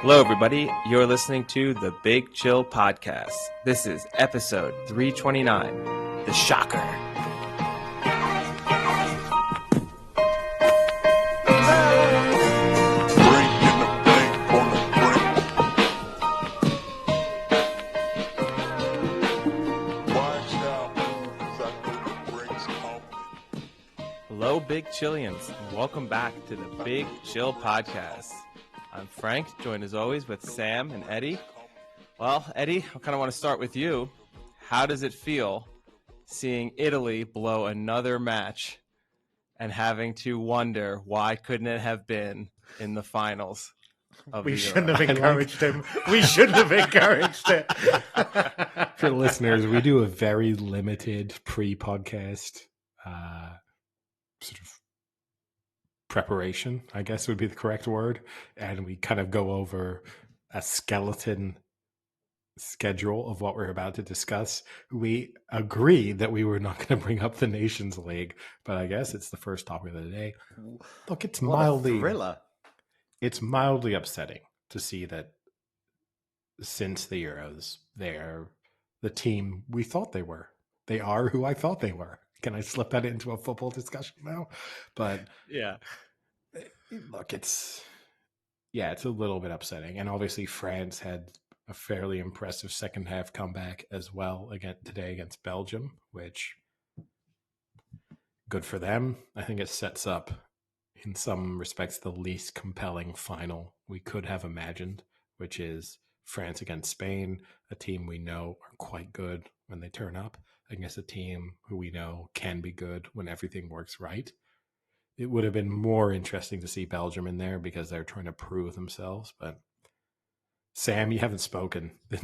Hello, everybody. You're listening to the Big Chill Podcast. This is episode 329, The Shocker. Hello, Big Chillians, and welcome back to the Big Chill Podcast. I'm Frank, joined as always with Sam and Eddie. Well, Eddie, I kind of want to start with you. How does it feel seeing Italy blow another match and having to wonder why couldn't it have been in the finals of We the shouldn't Euro? have encouraged him. We shouldn't have encouraged it. For listeners, we do a very limited pre-podcast sort of preparation, I guess would be the correct word. And we kind of go over a skeleton schedule of what we're about to discuss. We agreed that we were not going to bring up the Nations League, but I guess it's the first topic of the day. Look, it's What a thriller. It's mildly upsetting to see that since the Euros, they're the team we thought they were. They are who I thought they were. Can I slip that into a football discussion now? But Yeah. look, it's a little bit upsetting. And obviously France had a fairly impressive second half comeback as well today against Belgium, which good for them. I think it sets up, in some respects, the least compelling final we could have imagined, which is France against Spain, a team we know are quite good when they turn up, against a team who we know can be good when everything works right. It would have been more interesting to see Belgium in there because they're trying to prove themselves. But Sam, you haven't spoken the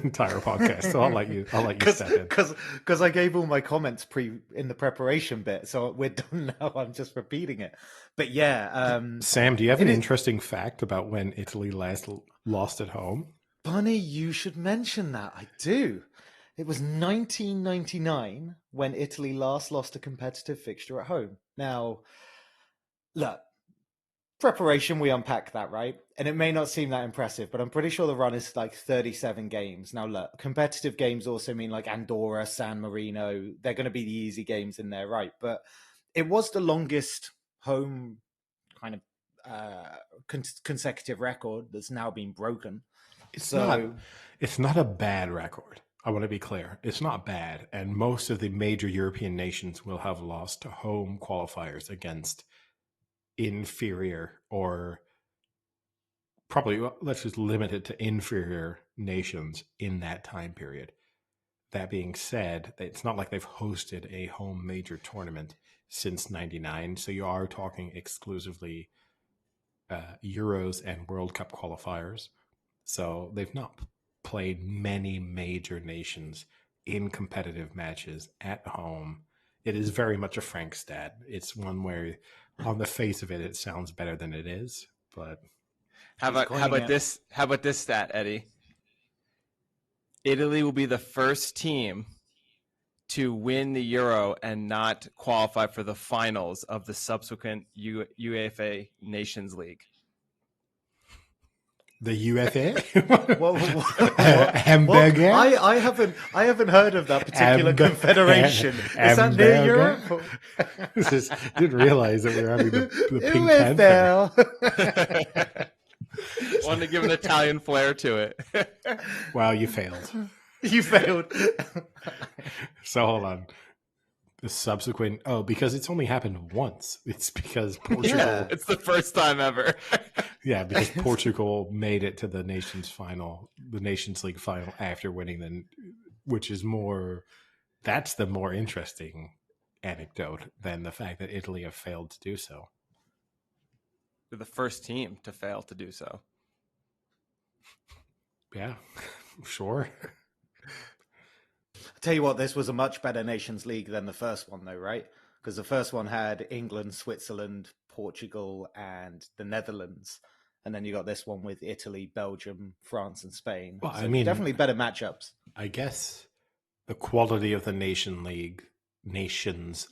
entire podcast, so I'll let you step in. Because I gave all my comments in the preparation bit, so we're done now. I'm just repeating it. But yeah, Sam, do you have an interesting fact about when Italy last lost at home? Bunny, you should mention that. I do. It was 1999 when Italy last lost a competitive fixture at home. Now, look, preparation, we unpack that, right? And it may not seem that impressive, but I'm pretty sure the run is like 37 games. Now, look, competitive games also mean like Andorra, San Marino. They're going to be the easy games in there, right? But it was the longest home kind of consecutive record that's now been broken. It's not a bad record. I want to be clear. It's not bad. And most of the major European nations will have lost to home qualifiers against inferior, or probably, let's just limit it to inferior nations in that time period. That being said, it's not like they've hosted a home major tournament since 99. So you are talking exclusively Euros and World Cup qualifiers. So they've not played many major nations in competitive matches at home. It is very much a Frank stat. It's one where, on the face of it, it sounds better than it is. But How about this stat, Eddie? Italy will be the first team to win the Euro and not qualify for the finals of the subsequent UEFA Nations League. the UFA, Hamburger. I haven't heard of that particular confederation. Is that near Europe? Didn't realize that we were having the Pink Panther. Wanted to give an Italian flair to it. Wow, you failed. You failed. So hold on. The subsequent, because it's only happened once. It's because Portugal. Yeah, it's the first time ever. Yeah, because Portugal made it to the Nations League final after winning which is that's the more interesting anecdote than the fact that Italy have failed to do so. They're the first team to fail to do so. Yeah, sure. I'll tell you what, this was a much better Nations League than the first one, though, right? Because the first one had England, Switzerland, Portugal, and the Netherlands. And then you got this one with Italy, Belgium, France, and Spain. Well, so definitely better matchups. I guess the quality of the Nations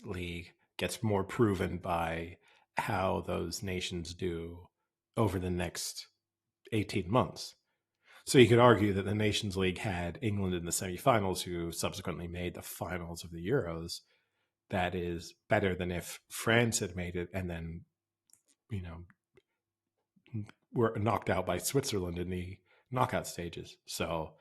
League gets more proven by how those nations do over the next 18 months. So you could argue that the Nations League had England in the semifinals, who subsequently made the finals of the Euros. That is better than if France had made it and then, were knocked out by Switzerland in the knockout stages. So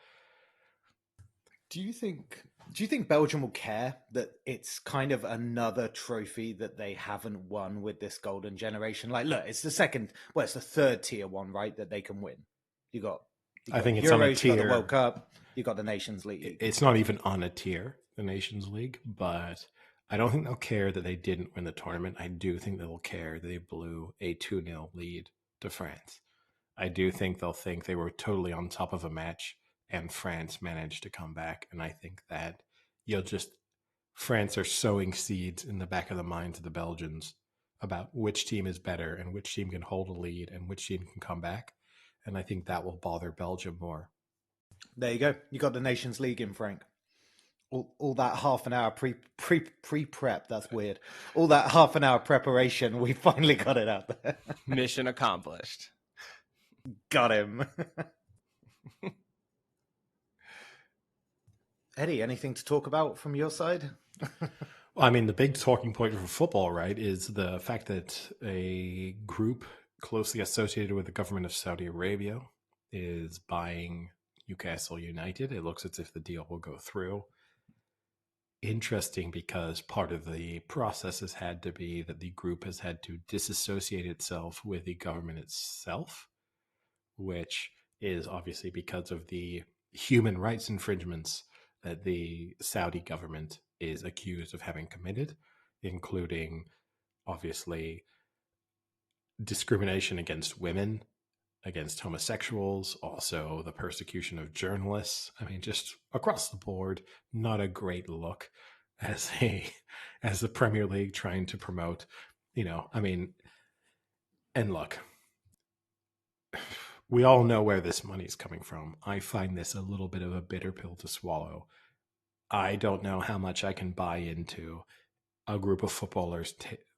Do you think Belgium will care that it's kind of another trophy that they haven't won with this golden generation? Like, look, it's it's the third tier one, right? That they can win. I think it's Euros, on a you got the tier. World Cup, you got the Nations League. It's not even on a tier, the Nations League, but I don't think they'll care that they didn't win the tournament. I do think they'll care that they blew a 2-0 lead to France. I do think they'll think they were totally on top of a match and France managed to come back. And I think that France are sowing seeds in the back of the minds of the Belgians about which team is better and which team can hold a lead and which team can come back. And I think that will bother Belgium more. There you go. You got the Nations League in, Frank. All that half an hour prep. That's weird. All that half an hour preparation. We finally got it out there. Mission accomplished. Got him. Eddie, anything to talk about from your side? Well, I mean, the big talking point for football, right, is the fact that a group closely associated with the government of Saudi Arabia is buying Newcastle United. It looks as if the deal will go through. Interesting, because part of the process has had to be that the group has had to disassociate itself with the government itself, which is obviously because of the human rights infringements that the Saudi government is accused of having committed, including obviously discrimination against women, against homosexuals, also the persecution of journalists. I mean, just across the board, not a great look as the Premier League trying to promote, and look, we all know where this money's coming from. I find this a little bit of a bitter pill to swallow. I don't know how much I can buy into a group of footballers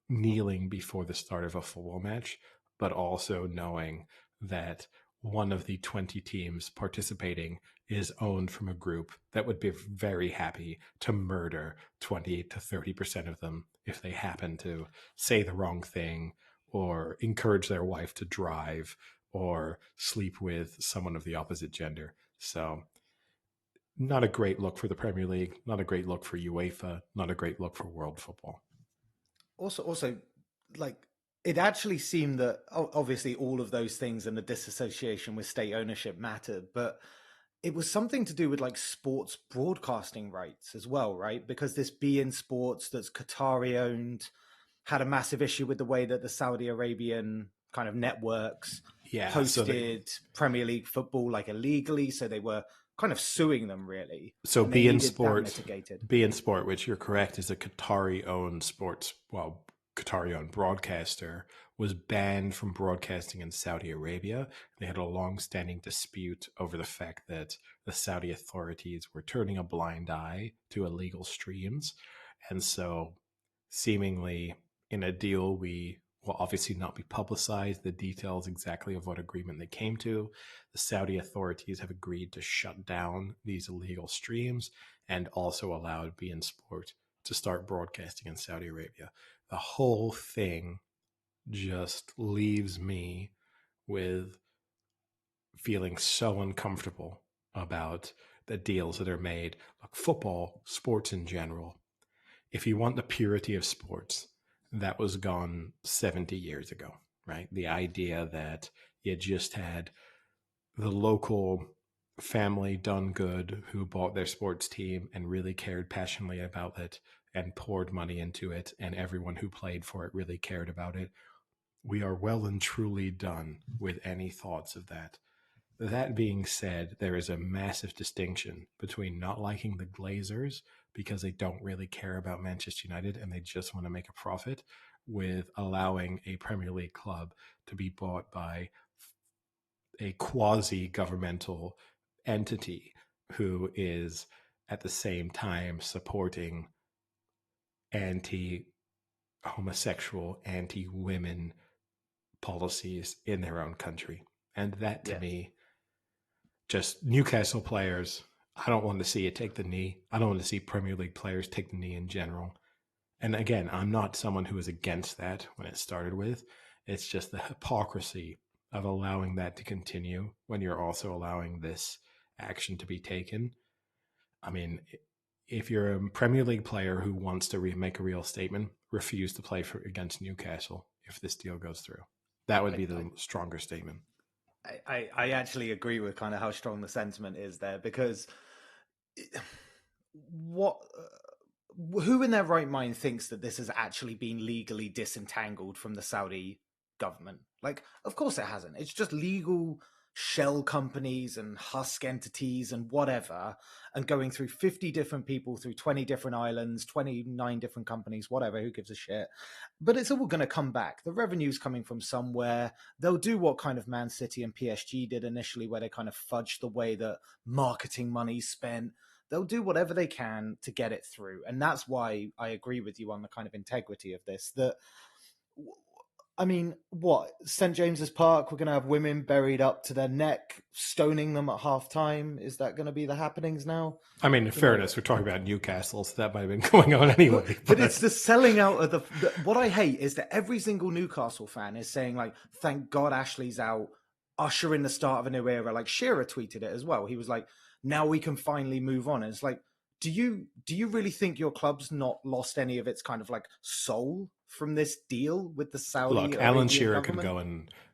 kneeling before the start of a football match, but also knowing that one of the 20 teams participating is owned from a group that would be very happy to murder 20 to 30% of them if they happen to say the wrong thing or encourage their wife to drive or sleep with someone of the opposite gender. So not a great look for the Premier League, not a great look for UEFA, not a great look for world football. Also, like, it actually seemed that obviously all of those things and the disassociation with state ownership mattered, but it was something to do with like sports broadcasting rights as well, right? Because this beIN Sports that's Qatari owned had a massive issue with the way that the Saudi Arabian kind of networks hosted Premier League football like illegally. So they were kind of suing them, really. So beIN Sport, which you're correct, is a Qatari-owned Qatari-owned broadcaster, was banned from broadcasting in Saudi Arabia. They had a long-standing dispute over the fact that the Saudi authorities were turning a blind eye to illegal streams. And so seemingly in a deal, we will obviously not be publicized the details exactly of what agreement they came to. The Saudi authorities have agreed to shut down these illegal streams and also allowed beIN Sport to start broadcasting in Saudi Arabia. The whole thing just leaves me with feeling so uncomfortable about the deals that are made. Like football, sports in general. If you want the purity of sports, that was gone 70 years ago, right? The idea that you just had the local family done good who bought their sports team and really cared passionately about it and poured money into it, and everyone who played for it really cared about it. We are well and truly done with any thoughts of that. That being said, there is a massive distinction between not liking the Glazers because they don't really care about Manchester United and they just want to make a profit, with allowing a Premier League club to be bought by a quasi-governmental entity who is at the same time supporting anti-homosexual, anti-women policies in their own country. And that to me, just Newcastle players, I don't want to see it take the knee. I don't want to see Premier League players take the knee in general. And again, I'm not someone who was against that when it started with. It's just the hypocrisy of allowing that to continue when you're also allowing this action to be taken. I mean, if you're a Premier League player who wants to make a real statement, refuse to play against Newcastle if this deal goes through. That would be the stronger statement. I actually agree with kind of how strong the sentiment is there, because who in their right mind thinks that this has actually been legally disentangled from the Saudi government? Like, of course it hasn't. It's just legal shell companies and husk entities and whatever, and going through 50 different people through 20 different islands, 29 different companies, whatever, who gives a shit? But it's all going to come back. The revenue's coming from somewhere. They'll do what kind of Man City and PSG did initially, where they kind of fudged the way that marketing money's spent. They'll do whatever they can to get it through. And that's why I agree with you on the kind of integrity of this. That, I mean, what? St. James's Park, we're going to have women buried up to their neck, stoning them at half time. Is that going to be the happenings now? I mean, in fairness, we're talking about Newcastle, so that might have been going on anyway. But it's the selling out of the... What I hate is that every single Newcastle fan is saying, like, thank God Ashley's out, usher in the start of a new era. Like, Shearer tweeted it as well. He was like, now we can finally move on. And it's like, do you really think your club's not lost any of its kind of like soul from this deal with the Saudi? Look, Alan Shearer can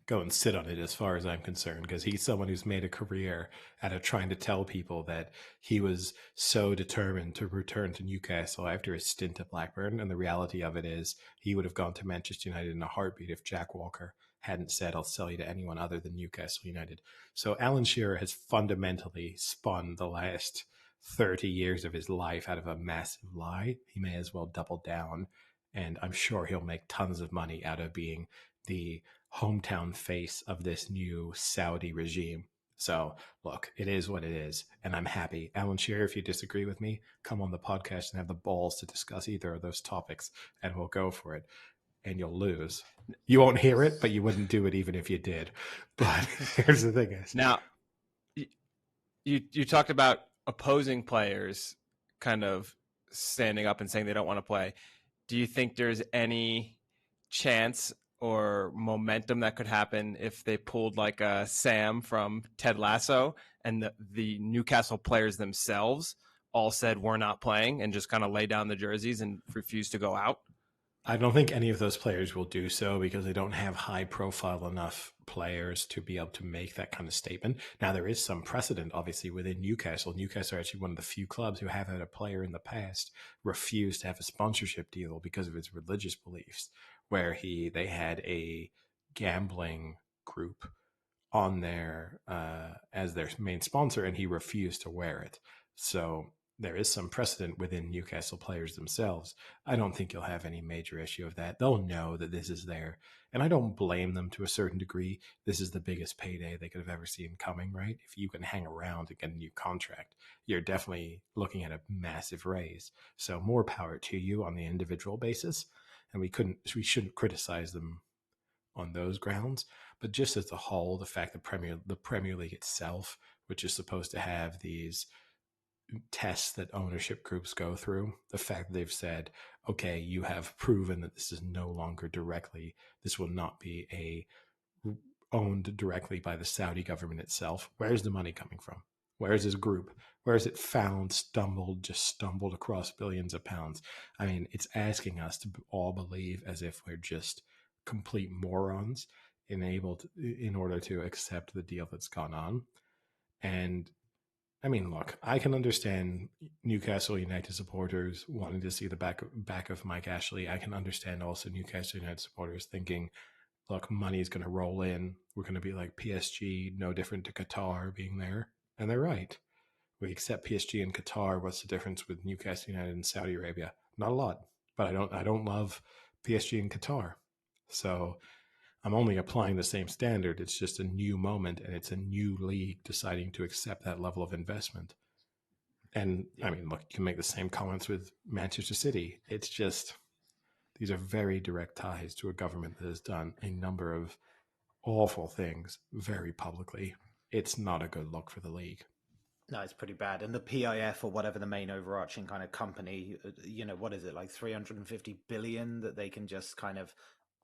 go and sit on it as far as I'm concerned, because he's someone who's made a career out of trying to tell people that he was so determined to return to Newcastle after his stint at Blackburn. And the reality of it is he would have gone to Manchester United in a heartbeat if Jack Walker hadn't said, I'll sell you to anyone other than Newcastle United. So Alan Shearer has fundamentally spun the last 30 years of his life out of a massive lie. He may as well double down, and I'm sure he'll make tons of money out of being the hometown face of this new Saudi regime. So look, it is what it is, and I'm happy. Alan Shearer, if you disagree with me, come on the podcast and have the balls to discuss either of those topics, and we'll go for it. And you'll lose. You won't hear it, but you wouldn't do it even if you did. But here's the thing, guys. Now, you talked about opposing players kind of standing up and saying they don't want to play. Do you think there's any chance or momentum that could happen if they pulled like a Sam from Ted Lasso and the Newcastle players themselves all said we're not playing and just kind of lay down the jerseys and refuse to go out? I don't think any of those players will do so because they don't have high profile enough players to be able to make that kind of statement. Now, there is some precedent, obviously, within Newcastle. Newcastle are actually one of the few clubs who have had a player in the past refuse to have a sponsorship deal because of his religious beliefs, where they had a gambling group on there as their main sponsor, and he refused to wear it. So there is some precedent within Newcastle players themselves. I don't think you'll have any major issue of that. They'll know that this is there. And I don't blame them to a certain degree. This is the biggest payday they could have ever seen coming, right? If you can hang around and get a new contract, you're definitely looking at a massive raise. So more power to you on the individual basis. And we shouldn't criticize them on those grounds. But just as a whole, the fact that the Premier League itself, which is supposed to have these tests that ownership groups go through, the fact that they've said, okay, you have proven that this is no longer this will not be owned directly by the Saudi government itself. Where's the money coming from? Where is this group? Where is it stumbled across billions of pounds? I mean, it's asking us to all believe as if we're just complete morons in order to accept the deal that's gone on. And I mean, look, I can understand Newcastle United supporters wanting to see the back of Mike Ashley. I can understand also Newcastle United supporters thinking, look, money is going to roll in. We're going to be like PSG, no different to Qatar being there. And they're right. We accept PSG and Qatar. What's the difference with Newcastle United and Saudi Arabia? Not a lot. But I don't love PSG and Qatar. So I'm only applying the same standard. It's just a new moment, and it's a new league deciding to accept that level of investment. And I mean, look, you can make the same comments with Manchester City. It's just, these are very direct ties to a government that has done a number of awful things very publicly, it's not a good look for the league. No, it's pretty bad. And the PIF, or whatever the main overarching kind of company, what is it, like 350 billion that they can just kind of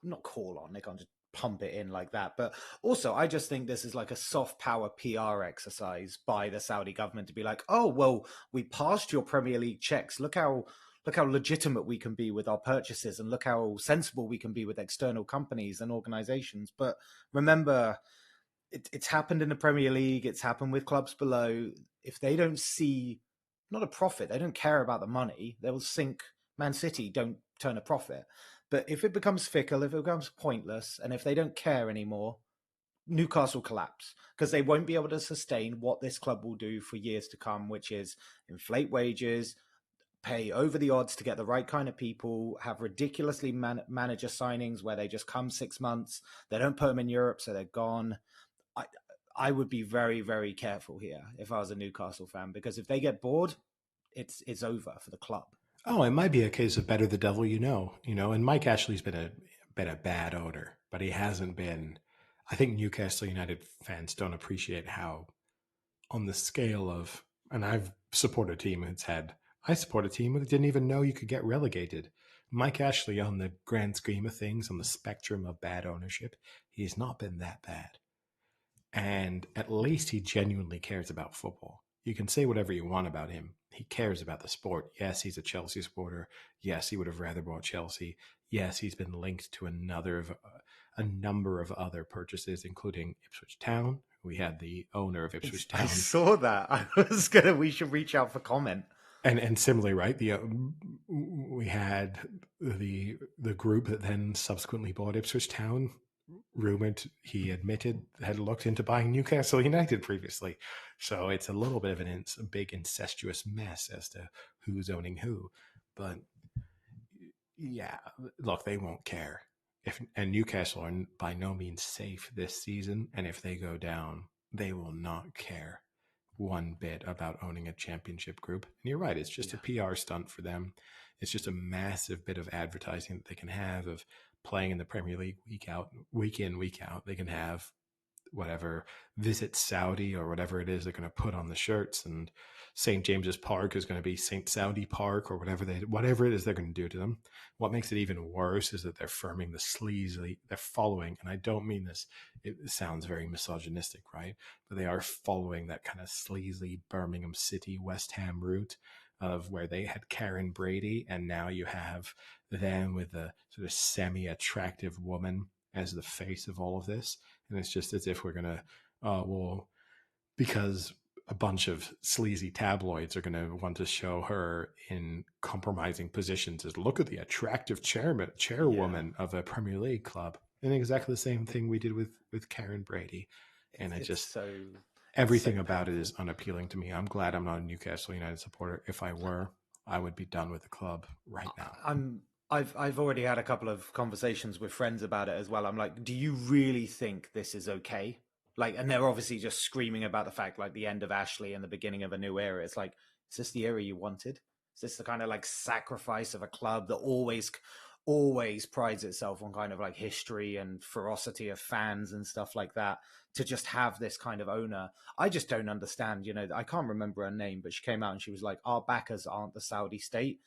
not call on, they can't just pump it in like that. But also, I just think this is like a soft power PR exercise by the Saudi government to be like, oh, well, we passed your Premier League checks. Look how legitimate we can be with our purchases, and look how sensible we can be with external companies and organizations. But remember, it's happened in the Premier League. It's happened with clubs below. If they don't see not a profit, they don't care about the money. They will sink. Man City don't turn a profit. But if it becomes fickle, if it becomes pointless, and if they don't care anymore, Newcastle collapse, because they won't be able to sustain what this club will do for years to come, which is inflate wages, pay over the odds to get the right kind of people, have ridiculously manager signings where they just come 6 months. They don't put them in Europe, so they're gone. I I would be very, very careful here if I was a Newcastle fan, because if they get bored, it's over for the club. Oh, it might be a case of better the devil you know. And Mike Ashley's been a bad owner, but he hasn't been. I think Newcastle United fans don't appreciate how, on the scale of, and I've supported a team that's had. I support a team that didn't even know you could get relegated. Mike Ashley, on the grand scheme of things, on the spectrum of bad ownership, he's not been that bad. And at least he genuinely cares about football. You can say whatever you want about him. He cares about the sport. Yes, he's a Chelsea supporter. Yes, he would have rather bought Chelsea. Yes, he's been linked to a number of other purchases, including Ipswich Town. We had the owner of Ipswich Town. I saw that. We should reach out for comment. And similarly, right? We had the group that then subsequently bought Ipswich Town. Rumored, he admitted, had looked into buying Newcastle United previously. So it's a little bit of a big incestuous mess as to who's owning who. But yeah, look, they won't care. And Newcastle are by no means safe this season. And if they go down, they will not care one bit about owning a championship group. And you're right, it's just a PR stunt for them. It's just a massive bit of advertising that they can have of playing in the Premier League week in, week out. They can have whatever, Visit Saudi or whatever it is they're going to put on the shirts, and St. James's Park is going to be St. Saudi Park, or whatever it is they're going to do to them. What makes it even worse is that they're they're following, and I don't mean this, it sounds very misogynistic, right? But they are following that kind of sleazy Birmingham City, West Ham route of where they had Karen Brady, and now you have them with a sort of semi-attractive woman as the face of all of this. And it's just as if we're going to, because a bunch of sleazy tabloids are going to want to show her in compromising positions as, look at the attractive chairwoman of a Premier League club. And exactly the same thing we did with Karen Brady. And everything about it is unappealing to me. I'm glad I'm not a Newcastle United supporter. If I were, I would be done with the club right now. I've already had a couple of conversations with friends about it as well. I'm like, do you really think this is okay? Like, and they're obviously just screaming about the fact, like, the end of Ashley and the beginning of a new era. It's like, is this the era you wanted? Is this the kind of like sacrifice of a club that always prides itself on kind of like history and ferocity of fans and stuff like that, to just have this kind of owner? I just don't understand. I can't remember her name, but she came out and she was like, our backers aren't the Saudi state.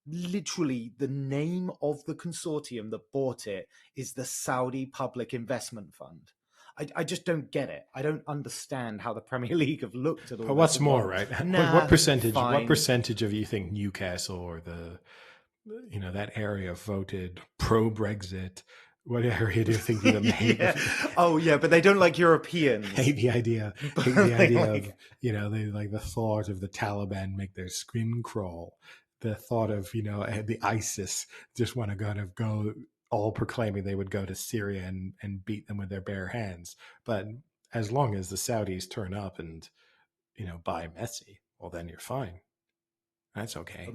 Literally, the name of the consortium that bought it is the Saudi Public Investment Fund. I just don't get it. I don't understand how the Premier League have looked at all. But what's more, right? What percentage? Fine. What percentage of you think Newcastle or that area voted pro Brexit? What area do you think them hate? Oh yeah, but they don't like Europeans. Hate the idea of they like the thought of the Taliban make their skin crawl. The thought of the ISIS just want to go all proclaiming they would go to Syria and beat them with their bare hands. But as long as the Saudis turn up and buy Messi, well then you're fine. That's okay.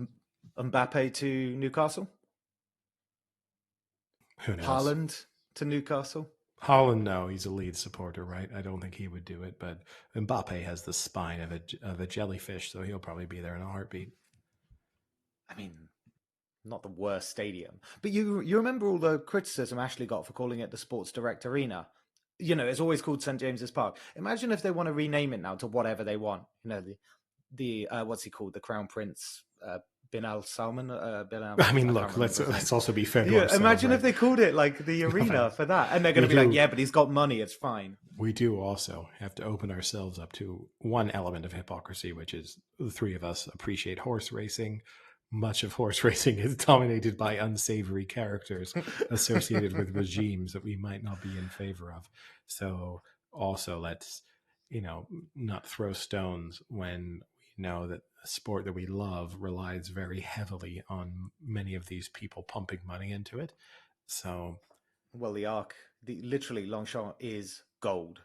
Mbappe to Newcastle. Who knows? Haaland to Newcastle. Haaland, no, he's a Leeds supporter, right? I don't think he would do it. But Mbappe has the spine of a jellyfish, so he'll probably be there in a heartbeat. I mean, not the worst stadium. But you remember all the criticism Ashley got for calling it the Sports Direct Arena? it's always called St. James's Park. Imagine if they want to rename it now to whatever they want. The what's he called? The Crown Prince Bin Al Salman. I mean, look, let's also be fair to ourselves. Imagine right? if they called it like the arena for that, and they're going to be like, yeah, but he's got money, it's fine. We do also have to open ourselves up to one element of hypocrisy, which is the three of us appreciate horse racing. Much of horse racing is dominated by unsavory characters associated with regimes that we might not be in favor of. So also let's, not throw stones when we know that a sport that we love relies very heavily on many of these people pumping money into it. So, well, the Arc, literally Longchamp is gold.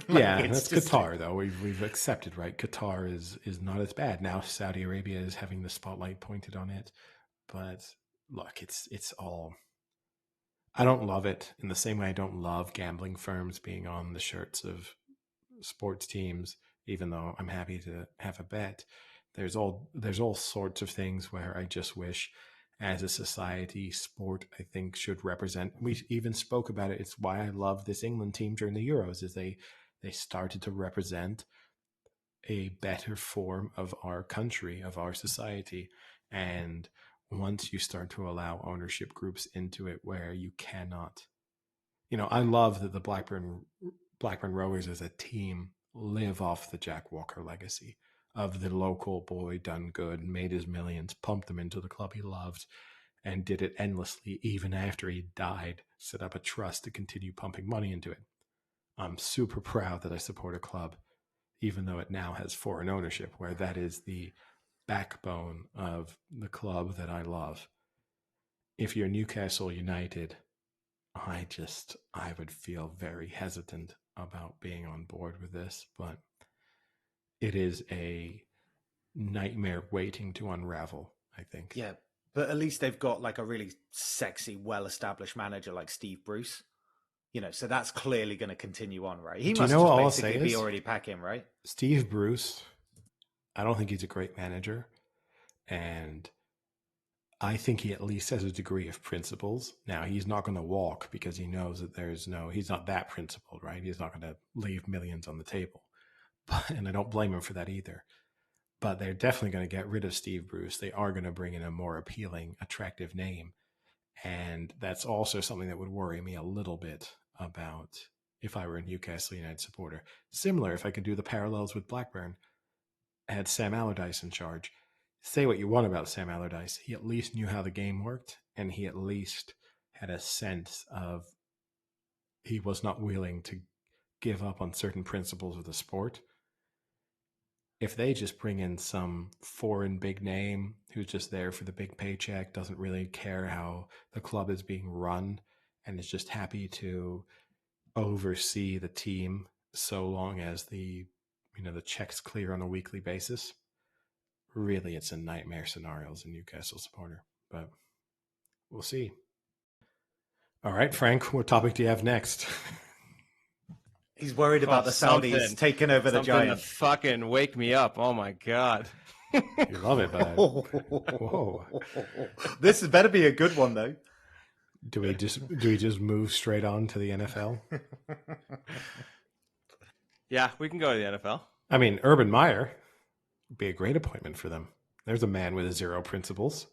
Yeah, that's Qatar though. We've accepted, right? Qatar is not as bad now. Saudi Arabia is having the spotlight pointed on it, but look, it's all. I don't love it in the same way I don't love gambling firms being on the shirts of sports teams, even though I'm happy to have a bet. There's all sorts of things where I just wish, as a society, sport, I think, should represent. We even spoke about it. It's why I love this England team during the Euros, is they started to represent a better form of our country, of our society. And once you start to allow ownership groups into it where you cannot, I love that the Blackburn Rovers as a team live off the Jack Walker legacy of the local boy done good, made his millions, pumped them into the club he loved, and did it endlessly even after he died, set up a trust to continue pumping money into it. I'm super proud that I support a club, even though it now has foreign ownership, where that is the backbone of the club that I love. If you're Newcastle United, I would feel very hesitant about being on board with this, but it is a nightmare waiting to unravel, I think. Yeah, but at least they've got like a really sexy, well-established manager like Steve Bruce. So that's clearly going to continue on, right? He must just basically be already packing, right? Steve Bruce, I don't think he's a great manager, and I think he at least has a degree of principles. Now, he's not going to walk because he knows that he's not that principled, right? He's not going to leave millions on the table. And I don't blame him for that either. But they're definitely going to get rid of Steve Bruce. They are going to bring in a more appealing, attractive name. And that's also something that would worry me a little bit about if I were a Newcastle United supporter. Similar, if I could do the parallels with Blackburn, I had Sam Allardyce in charge. Say what you want about Sam Allardyce, he at least knew how the game worked, and he at least had a sense of he was not willing to give up on certain principles of the sport. If they just bring in some foreign big name who's just there for the big paycheck, doesn't really care how the club is being run, and is just happy to oversee the team so long as the checks clear on a weekly basis, really it's a nightmare scenario as a Newcastle supporter. But we'll see. All right, Frank, what topic do you have next? He's worried about the Saudis taking over the Giants. To fucking wake me up. Oh, my God. You love it, bud. Whoa. This better be a good one, though. Do we just move straight on to the NFL? Yeah, we can go to the NFL. I mean, Urban Meyer would be a great appointment for them. There's a man with zero principles.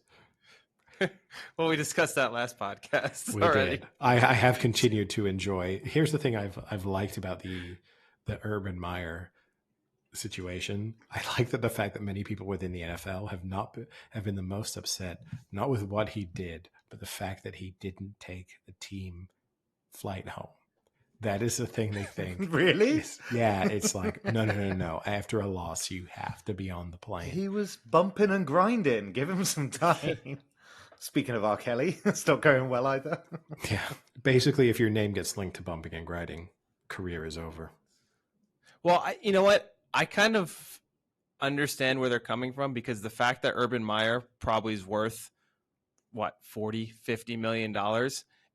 Well, we discussed that last podcast we already. Did. I have continued to enjoy. Here's the thing I've liked about the Urban Meyer situation. I like that the fact that many people within the NFL have been the most upset, not with what he did, but the fact that he didn't take the team flight home. That is the thing they think. Really? It's like, no. After a loss, you have to be on the plane. He was bumping and grinding. Give him some time. Speaking of R. Kelly, it's not going well either. Yeah. Basically, if your name gets linked to bumping and grinding, career is over. Well, you know what? I kind of understand where they're coming from, because the fact that Urban Meyer probably is worth, $40-50 million,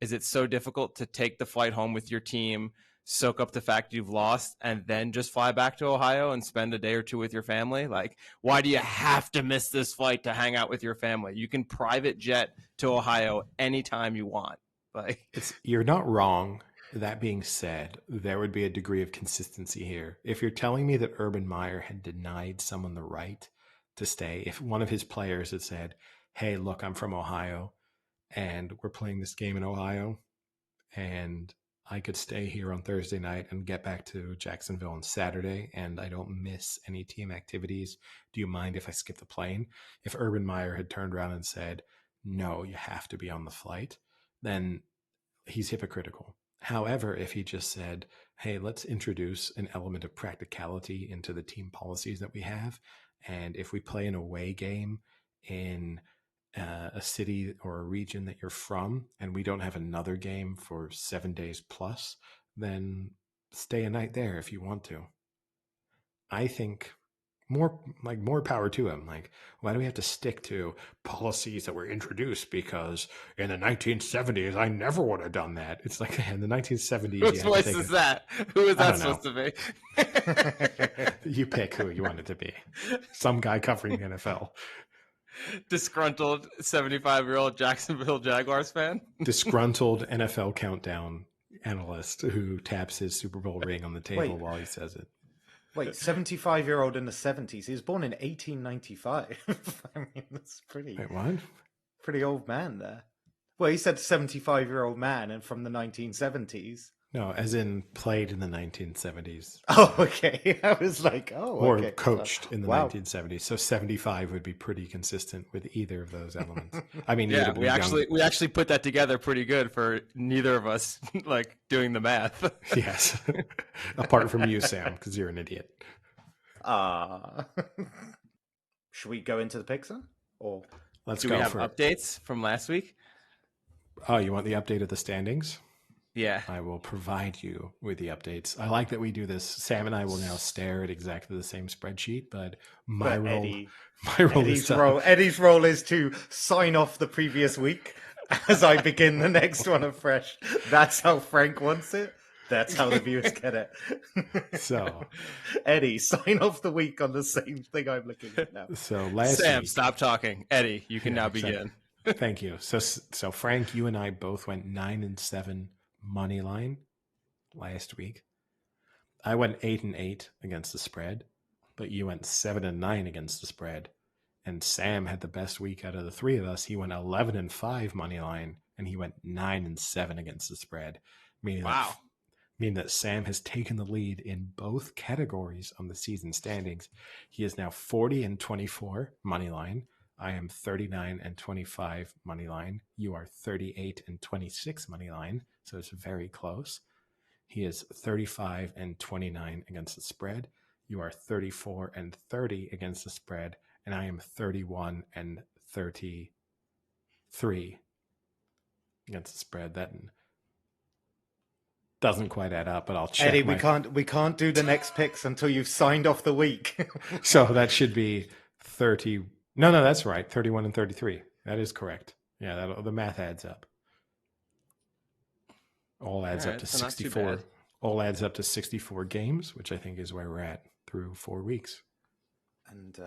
is it's so difficult to take the flight home with your team, soak up the fact you've lost, and then just fly back to Ohio and spend a day or two with your family. Like, why do you have to miss this flight to hang out with your family? You can private jet to Ohio anytime you want. Like, you're not wrong. That being said, there would be a degree of consistency here. If you're telling me that Urban Meyer had denied someone the right to stay, if one of his players had said, hey, look, I'm from Ohio and we're playing this game in Ohio and I could stay here on Thursday night and get back to Jacksonville on Saturday and I don't miss any team activities. Do you mind if I skip the plane? If Urban Meyer had turned around and said, no, you have to be on the flight, then he's hypocritical. However, if he just said, hey, let's introduce an element of practicality into the team policies that we have. And if we play an away game in a city or a region that you're from, and we don't have another game for 7 days plus, then stay a night there if you want to. I think more power to him. Like, why do we have to stick to policies that were introduced? Because in the 1970s, I never would have done that. It's like in the 1970s. Whose voice is that? Who is that supposed to be? You pick who you want it to be. Some guy covering the NFL. Disgruntled 75-year-old Jacksonville Jaguars fan. Disgruntled NFL countdown analyst who taps his Super Bowl ring on the table while he says it. Wait, 75-year-old in the 70s. He was born in 1895. I mean, that's pretty... Wait, what? Pretty old man there. Well, he said 75-year-old man and from the 1970s. No, as in played in the 1970s. Oh, okay. I was like, oh, or okay. coached in the 1970s. So 75 would be pretty consistent with either of those elements. I mean, yeah, we actually put that together pretty good for neither of us like doing the math. Yes, apart from you, Sam, because you're an idiot. Should we go into the picks then? Or let's go. Do we have updates from last week? Oh, you want the update of the standings? Yeah. I will provide you with the updates. I like that we do this. Sam and I will now stare at exactly the same spreadsheet, but Eddie's role is to sign off the previous week as I begin the next one afresh. That's how Frank wants it. That's how the viewers get it. So, Eddie, sign off the week on the same thing I'm looking at now. So Sam, stop talking. Eddie, you can now begin. Thank you. So Frank, you and I both went 9-7 money line last week. I went 8-8 against the spread, but you went 7-9 against the spread. And Sam had the best week out of the three of us. He went 11-5 money line, and he went 9-7 against the spread. Meaning that Sam has taken the lead in both categories on the season standings. He is now 40-24 money line. I am 39-25 money line. You are 38-26 money line. So it's very close. He is 35-29 against the spread. You are 34-30 against the spread. And I am 31-33 against the spread. That doesn't quite add up, but I'll check. Eddie, we can't do the next picks until you've signed off the week. So that should be 30. No, that's right. 31-33. That is correct. Yeah, the math adds up. All adds up to 64. All adds up to 64 games, which I think is where we're at through 4 weeks. And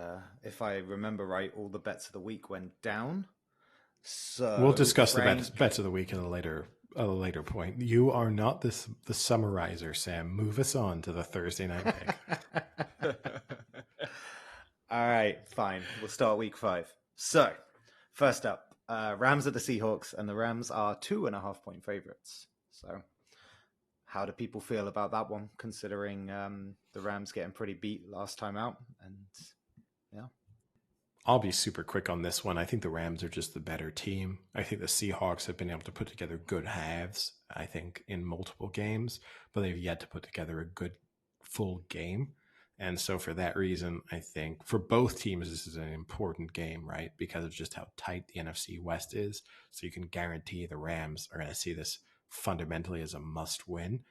if I remember right, all the bets of the week went down. So we'll discuss the bets of the week at a later point. You are not the summarizer, Sam. Move us on to the Thursday night pick. All right, fine. We'll start week 5. So, first up, Rams at the Seahawks, and the Rams are 2.5-point favorites. So, how do people feel about that one, considering the Rams getting pretty beat last time out? And yeah, I'll be super quick on this one. I think the Rams are just the better team. I think the Seahawks have been able to put together good halves, I think, in multiple games, but they've yet to put together a good full game. And so for that reason, I think for both teams, this is an important game, right? Because of just how tight the NFC West is. So you can guarantee the Rams are going to see this fundamentally as a must win.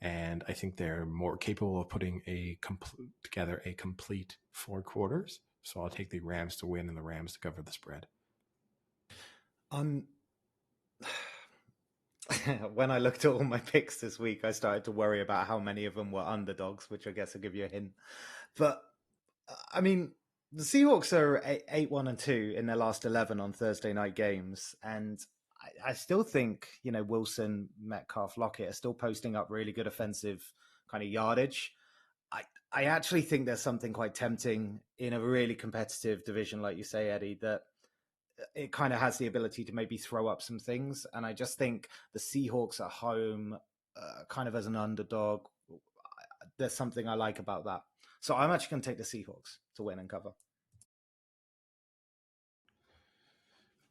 And I think they're more capable of putting together a complete 4 quarters. So I'll take the Rams to win and the Rams to cover the spread. When I looked at all my picks this week, I started to worry about how many of them were underdogs, which I guess will give you a hint. But I mean, the Seahawks are 8-1-2 in their last 11 on Thursday night games, and I still think, Wilson, Metcalf, Lockett are still posting up really good offensive kind of yardage. I actually think there's something quite tempting in a really competitive division, like you say, Eddie, that it kind of has the ability to maybe throw up some things. And I just think the Seahawks at home, kind of as an underdog, there's something I like about that. So I'm actually going to take the Seahawks to win and cover.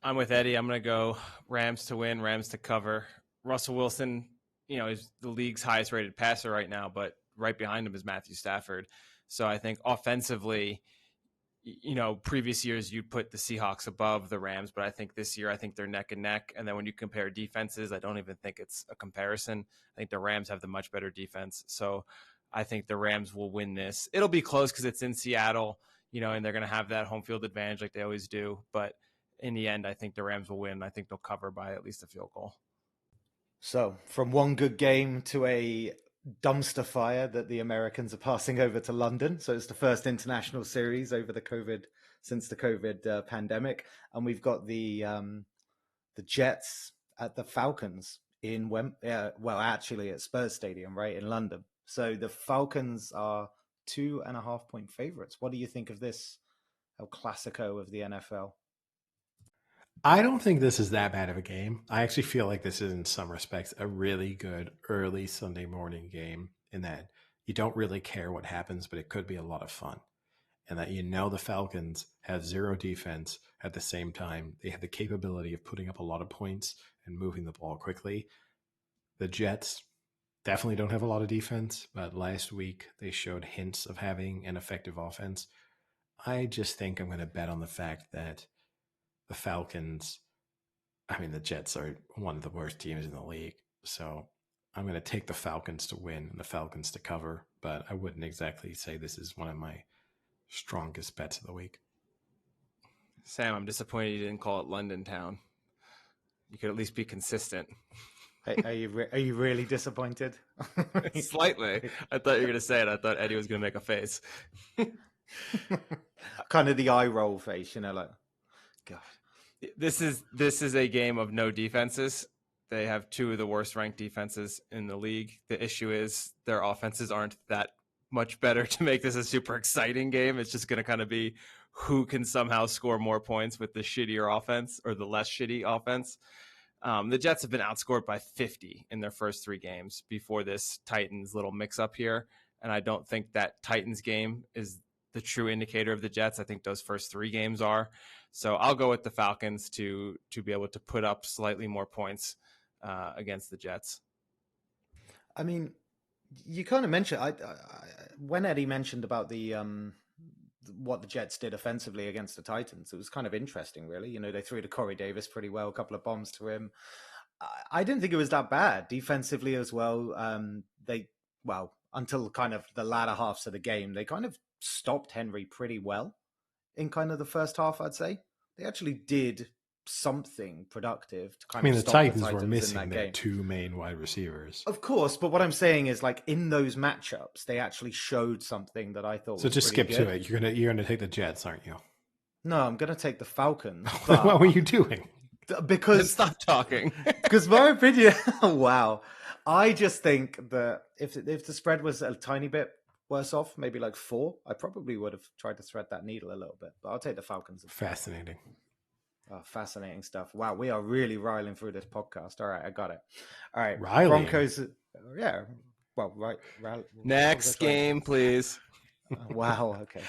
I'm with Eddie. I'm going to go Rams to win, Rams to cover. Russell Wilson, is the league's highest rated passer right now, but right behind him is Matthew Stafford. So I think offensively, previous years you'd put the Seahawks above the Rams, but I think this year, I think they're neck and neck. And then when you compare defenses, I don't even think it's a comparison. I think the Rams have the much better defense. So I think the Rams will win this. It'll be close because it's in Seattle, and they're going to have that home field advantage like they always do. But in the end, I think the Rams will win. I think they'll cover by at least a field goal. So from one good game to a dumpster fire that the Americans are passing over to London. So it's the first international series over since the COVID pandemic, and we've got the Jets at the Falcons in actually at Spurs Stadium, right in London. So the Falcons are 2.5-point favorites. What do you think of this El Clasico of the NFL? I don't think this is that bad of a game. I actually feel like this is, in some respects, a really good early Sunday morning game in that you don't really care what happens, but it could be a lot of fun. And that the Falcons have zero defense at the same time. They have the capability of putting up a lot of points and moving the ball quickly. The Jets definitely don't have a lot of defense, but last week they showed hints of having an effective offense. I just think I'm going to bet on the fact that the Falcons, the Jets are one of the worst teams in the league. So I'm going to take the Falcons to win and the Falcons to cover, but I wouldn't exactly say this is one of my strongest bets of the week. Sam, I'm disappointed you didn't call it London Town. You could at least be consistent. Are you really disappointed? Slightly. I thought you were going to say it. I thought Eddie was going to make a face. Kind of the eye roll face, like, God. This is a game of no defenses. They have two of the worst ranked defenses in the league. The issue is their offenses aren't that much better to make this a super exciting game. It's just going to kind of be who can somehow score more points with the shittier offense or the less shitty offense. The Jets have been outscored by 50 in their first three games before this Titans little mix up here. And I don't think that Titans game is the true indicator of the Jets. I think those first three games are. So I'll go with the Falcons to be able to put up slightly more points against the Jets. I mean, you kind of mentioned when Eddie mentioned about the what the Jets did offensively against the Titans. It was kind of interesting, really. They threw to Corey Davis pretty well, a couple of bombs to him. I didn't think it was that bad defensively as well. Until kind of the latter halves of the game, they kind of stopped Henry pretty well in kind of the first half, I'd say. They actually did something productive to kind of the stop Titans the Titans were missing in that their game. two main wide receivers. Of course, but what I'm saying is, like, in those matchups, they actually showed something that I thought was so just skip good. to it. You're gonna take the Jets, aren't you? No, I'm gonna take the Falcons. What were you doing? Because stop talking. Because my opinion, wow, I just think that if the spread was a tiny bit worse off, maybe like 4, I probably would have tried to thread that needle a little bit. But I'll take the Falcons. Fascinating. Oh, fascinating stuff. Wow, we are really riling through this podcast. All right, I got it. All right, Riling. Broncos. Yeah. Well, right. Next game, please. Wow. Okay.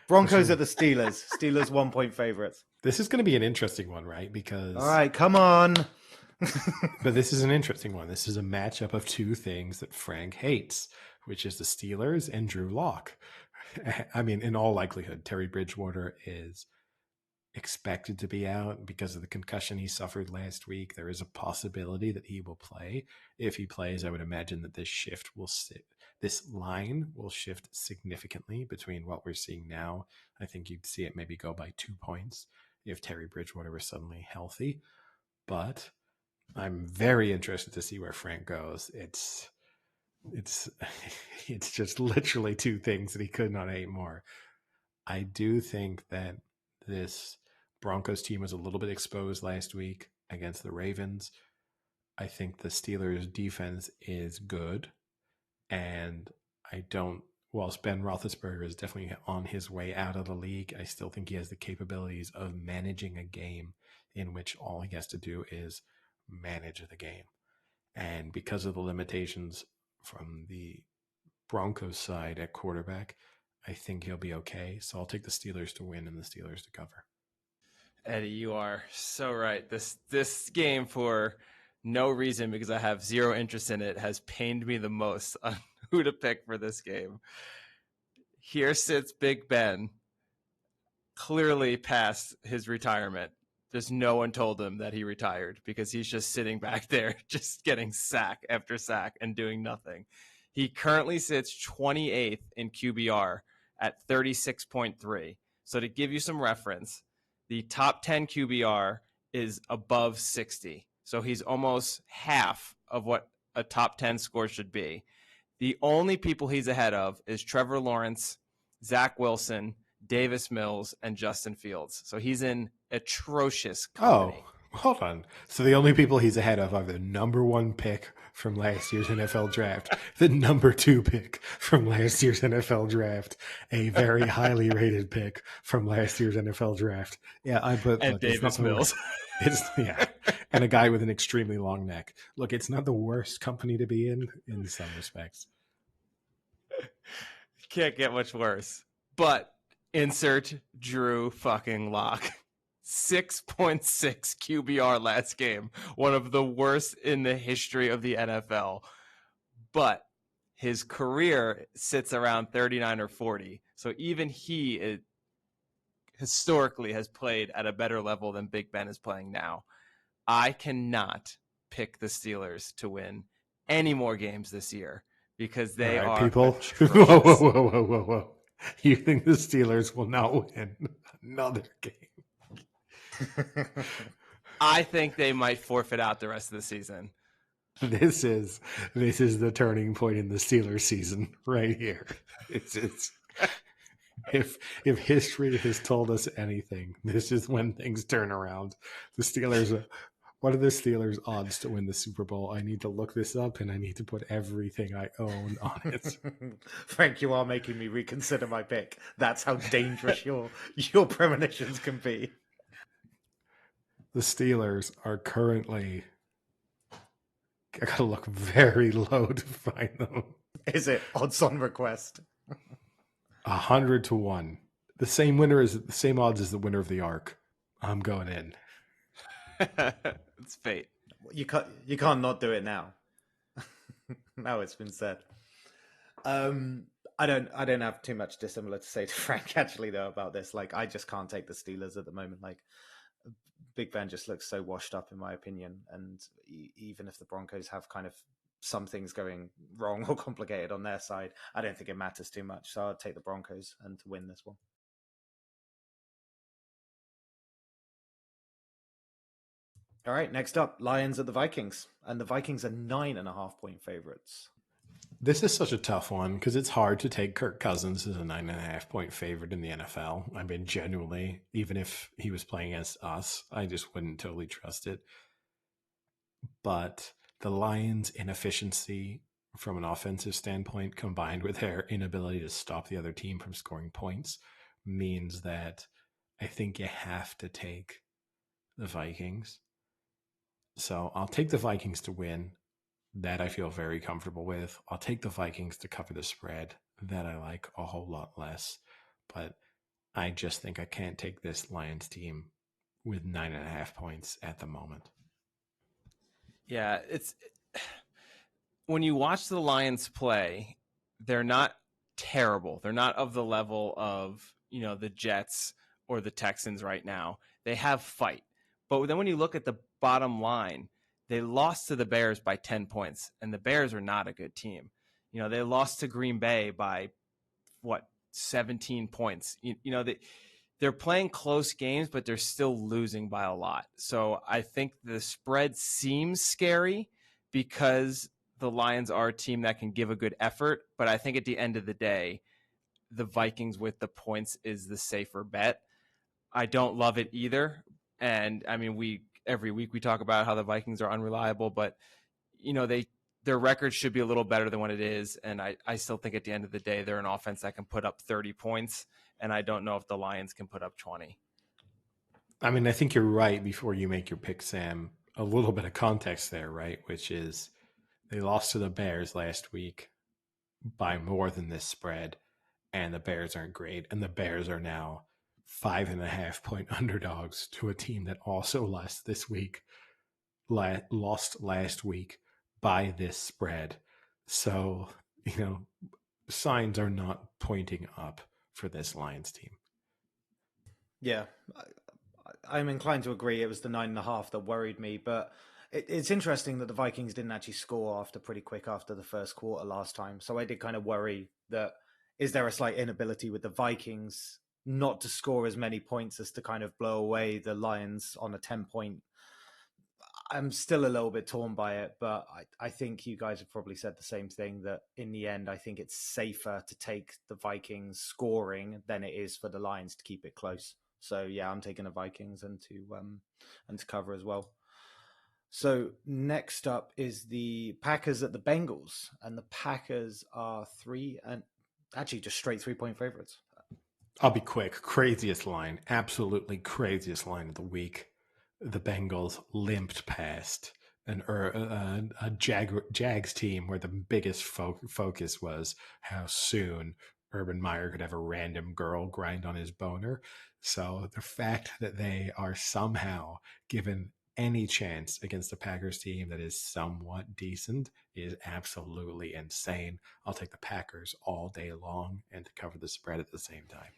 Broncos at the Steelers. Steelers 1-point favorites. This is going to be an interesting one, right? Because all right, come on. But this is an interesting one. This is a matchup of two things that Frank hates, which is the Steelers and Drew Lock. In all likelihood, Terry Bridgewater is expected to be out because of the concussion he suffered last week. There is a possibility that he will play. If he plays, I would imagine that this line will shift significantly between what we're seeing now. I think you'd see it maybe go by 2 points if Terry Bridgewater were suddenly healthy. But I'm very interested to see where Frank goes. It's just literally two things that he could not hate more. I do think that this Broncos team was a little bit exposed last week. against the Ravens. I think the Steelers' defense is good, and whilst Ben Roethlisberger is definitely on his way out of the league, I still think he has the capabilities of managing a game in which all he has to do is manage the game. And because of the limitations from the Broncos side at quarterback, I think he'll be okay. So I'll take the Steelers to win and the Steelers to cover. Eddie, you are so right. This game, for no reason, because I have zero interest in it, has pained me the most on who to pick for this game. Here sits Big Ben, clearly past his retirement. Just no one told him that he retired because he's just sitting back there, just getting sack after sack and doing nothing. He currently sits 28th in QBR at 36.3. So to give you some reference, the top 10 QBR is above 60. So he's almost half of what a top 10 score should be. The only people he's ahead of is Trevor Lawrence, Zach Wilson, Davis Mills, and Justin Fields. So he's in atrocious company. Oh, hold on. So the only people he's ahead of are the number 1 pick from last year's NFL draft, the number 2 pick from last year's NFL draft, a very highly rated pick from last year's NFL draft. Yeah, and Davis Mills. And a guy with an extremely long neck. Look, it's not the worst company to be in some respects. Can't get much worse. But insert Drew fucking Lock. 6.6 QBR last game. One of the worst in the history of the NFL. But his career sits around 39 or 40. So even he historically has played at a better level than Big Ben is playing now. I cannot pick the Steelers to win any more games this year because they are people. Whoa. You think the Steelers will not win another game? I think they might forfeit out the rest of the season. This is the turning point in the Steelers season right here. It's if history has told us anything, this is when things turn around. The Steelers. What are the Steelers' odds to win the Super Bowl? I need to look this up, and I need to put everything I own on it. Frank, you are making me reconsider my pick. That's how dangerous your premonitions can be. The Steelers are currently... I gotta look very low to find them. Is it odds on request? 100-1. The same odds as the winner of the Ark. I'm going in. It's fate. You can't not do it now. Now it's been said. I don't have too much dissimilar to say to Frank actually though about this. Like, I just can't take the Steelers at the moment. Like, Big Ben just looks so washed up in my opinion, and even if the Broncos have kind of some things going wrong or complicated on their side, I don't think it matters too much. So I'll take the Broncos and to win this one. All right, next up, Lions at the Vikings. And the Vikings are 9.5-point favorites. This is such a tough one because it's hard to take Kirk Cousins as a 9.5-point favorite in the NFL. I mean, genuinely, even if he was playing against us, I just wouldn't totally trust it. But the Lions' inefficiency from an offensive standpoint, combined with their inability to stop the other team from scoring points, means that I think you have to take the Vikings. So I'll take the Vikings to win. That I feel very comfortable with. I'll take the Vikings to cover the spread. That I like a whole lot less. But I just think I can't take this Lions team with 9.5 points at the moment. Yeah, it's when you watch the Lions play, they're not terrible. They're not of the level of, the Jets or the Texans right now. They have fight. But then when you look at the bottom line, they lost to the Bears by 10 points, and the Bears are not a good team. They lost to Green Bay by 17 points. They're playing close games, but they're still losing by a lot. So I think the spread seems scary because the Lions are a team that can give a good effort. But I think at the end of the day, the Vikings with the points is the safer bet. I don't love it either. And I mean, we every week we talk about how the Vikings are unreliable, but their record should be a little better than what it is. And I still think at the end of the day, they're an offense that can put up 30 points. And I don't know if the Lions can put up 20. I mean, I think you're right before you make your pick, Sam. A little bit of context there, right? Which is they lost to the Bears last week by more than this spread. And the Bears aren't great. And the Bears are now 5.5-point underdogs to a team that also lost last week by this spread. So, signs are not pointing up for this Lions team. Yeah, I'm inclined to agree. It was the 9.5 that worried me, but it's interesting that the Vikings didn't actually score pretty quick after the first quarter last time. So I did kind of worry that is there a slight inability with the Vikings not to score as many points as to kind of blow away the Lions on a 10-point. I'm still a little bit torn by it, but I think you guys have probably said the same thing, that in the end, I think it's safer to take the Vikings scoring than it is for the Lions to keep it close. So yeah, I'm taking the Vikings and to cover as well. So next up is the Packers at the Bengals, and the Packers are just straight 3-point favorites. I'll be quick. Craziest line, absolutely craziest line of the week. The Bengals limped past a Jags team where the biggest focus was how soon Urban Meyer could have a random girl grind on his boner. So the fact that they are somehow given any chance against a Packers team that is somewhat decent is absolutely insane. I'll take the Packers all day long and to cover the spread at the same time.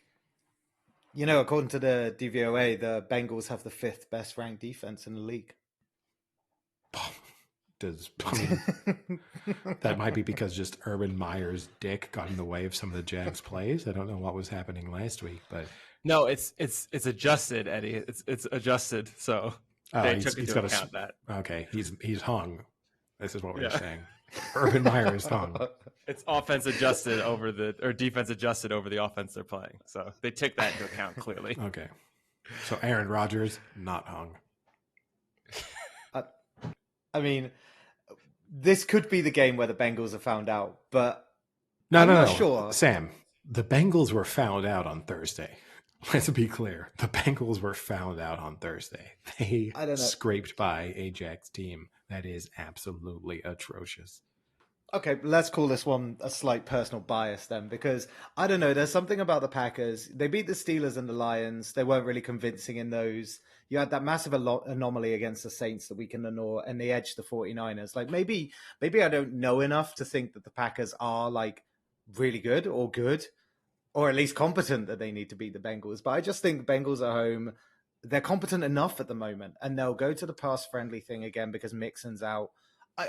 According to the DVOA, the Bengals have the 5th best ranked defense in the league. That might be because just Urban Meyer's dick got in the way of some of the Jags plays. I don't know what was happening last week, but no, it's adjusted, Eddie. It's adjusted, so they took into account that. Okay, he's hung. This is what we're saying. Urban Meyer is hung. It's offense adjusted or defense adjusted over the offense they're playing. So they took that into account clearly. Okay. So Aaron Rodgers, not hung. I mean, this could be the game where the Bengals are found out, but I'm not sure. Sam, the Bengals were found out on Thursday. Let's be clear. The Bengals were found out on Thursday. They scraped by a Jags team that is absolutely atrocious. Okay, let's call this one a slight personal bias then, because I don't know, there's something about the Packers. They beat the Steelers and the Lions. They weren't really convincing in those. You had that massive anomaly against the Saints the weekend and they edged the 49ers. Like maybe I don't know enough to think that the Packers are like really good, or at least competent that they need to beat the Bengals. But I just think the Bengals at home, they're competent enough at the moment, and they'll go to the pass-friendly thing again because Mixon's out.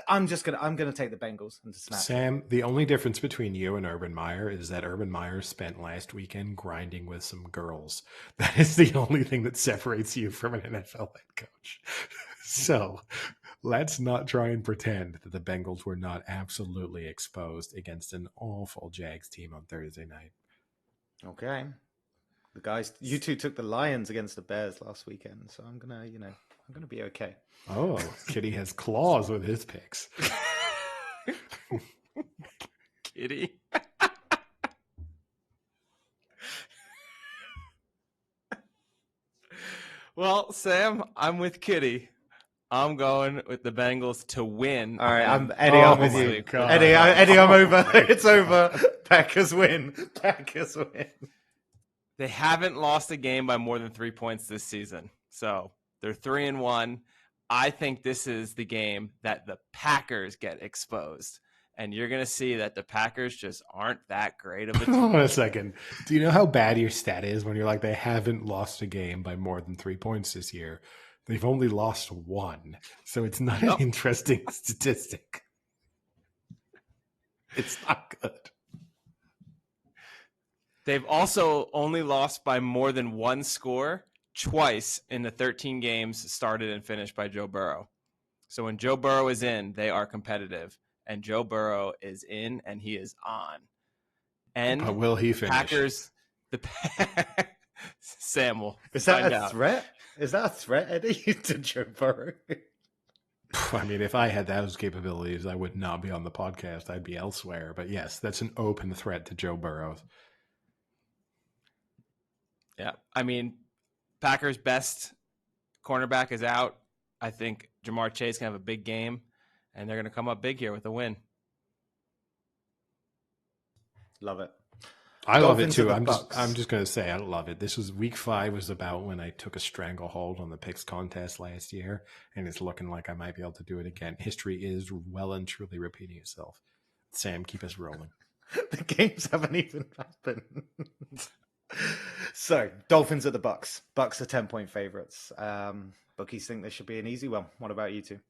I'm gonna take the Bengals and to snap. Sam, the only difference between you and Urban Meyer is that Urban Meyer spent last weekend grinding with some girls. That is the only thing that separates you from an NFL head coach. So let's not try and pretend that the Bengals were not absolutely exposed against an awful Jags team on Thursday night. Okay. The guys, you two took the Lions against the Bears last weekend, so I'm gonna be okay. Oh, Kitty has claws with his picks. Kitty. Well, Sam, I'm with Kitty. I'm going with the Bengals to win. All right, I'm with you. God. Eddie, I'm over. It's over. Packers win. They haven't lost a game by more than 3 points this season. So they're 3-1. I think this is the game that the Packers get exposed. And you're going to see that the Packers just aren't that great of a team. Hold on a second. Do you know how bad your stat is when you're like, they haven't lost a game by more than 3 points this year? They've only lost one. So it's not an interesting statistic. It's not good. They've also only lost by more than one score twice in the 13 games started and finished by Joe Burrow. So when Joe Burrow is in, they are competitive. And Joe Burrow is in, and he is on. And but will he finish? Packers, Sam will Is that find a out. threat? Is that a threat, Eddie, to Joe Burrow? I mean, if I had those capabilities, I would not be on the podcast. I'd be elsewhere. But yes, that's an open threat to Joe Burrow. Yeah. I mean, Packers' best cornerback is out. I think Jamar Chase can have a big game, and they're going to come up big here with a win. Love it. I love it Dolphins too. at the I'm Bucs. just going to say I love it. This was week 5 was about when I took a stranglehold on the picks contest last year, and it's looking like I might be able to do it again. History is well and truly repeating itself. Sam, keep us rolling. The games haven't even happened. So, Dolphins at the Bucs. Bucs are 10-point favorites. Bookies think this should be an easy one. What about you two?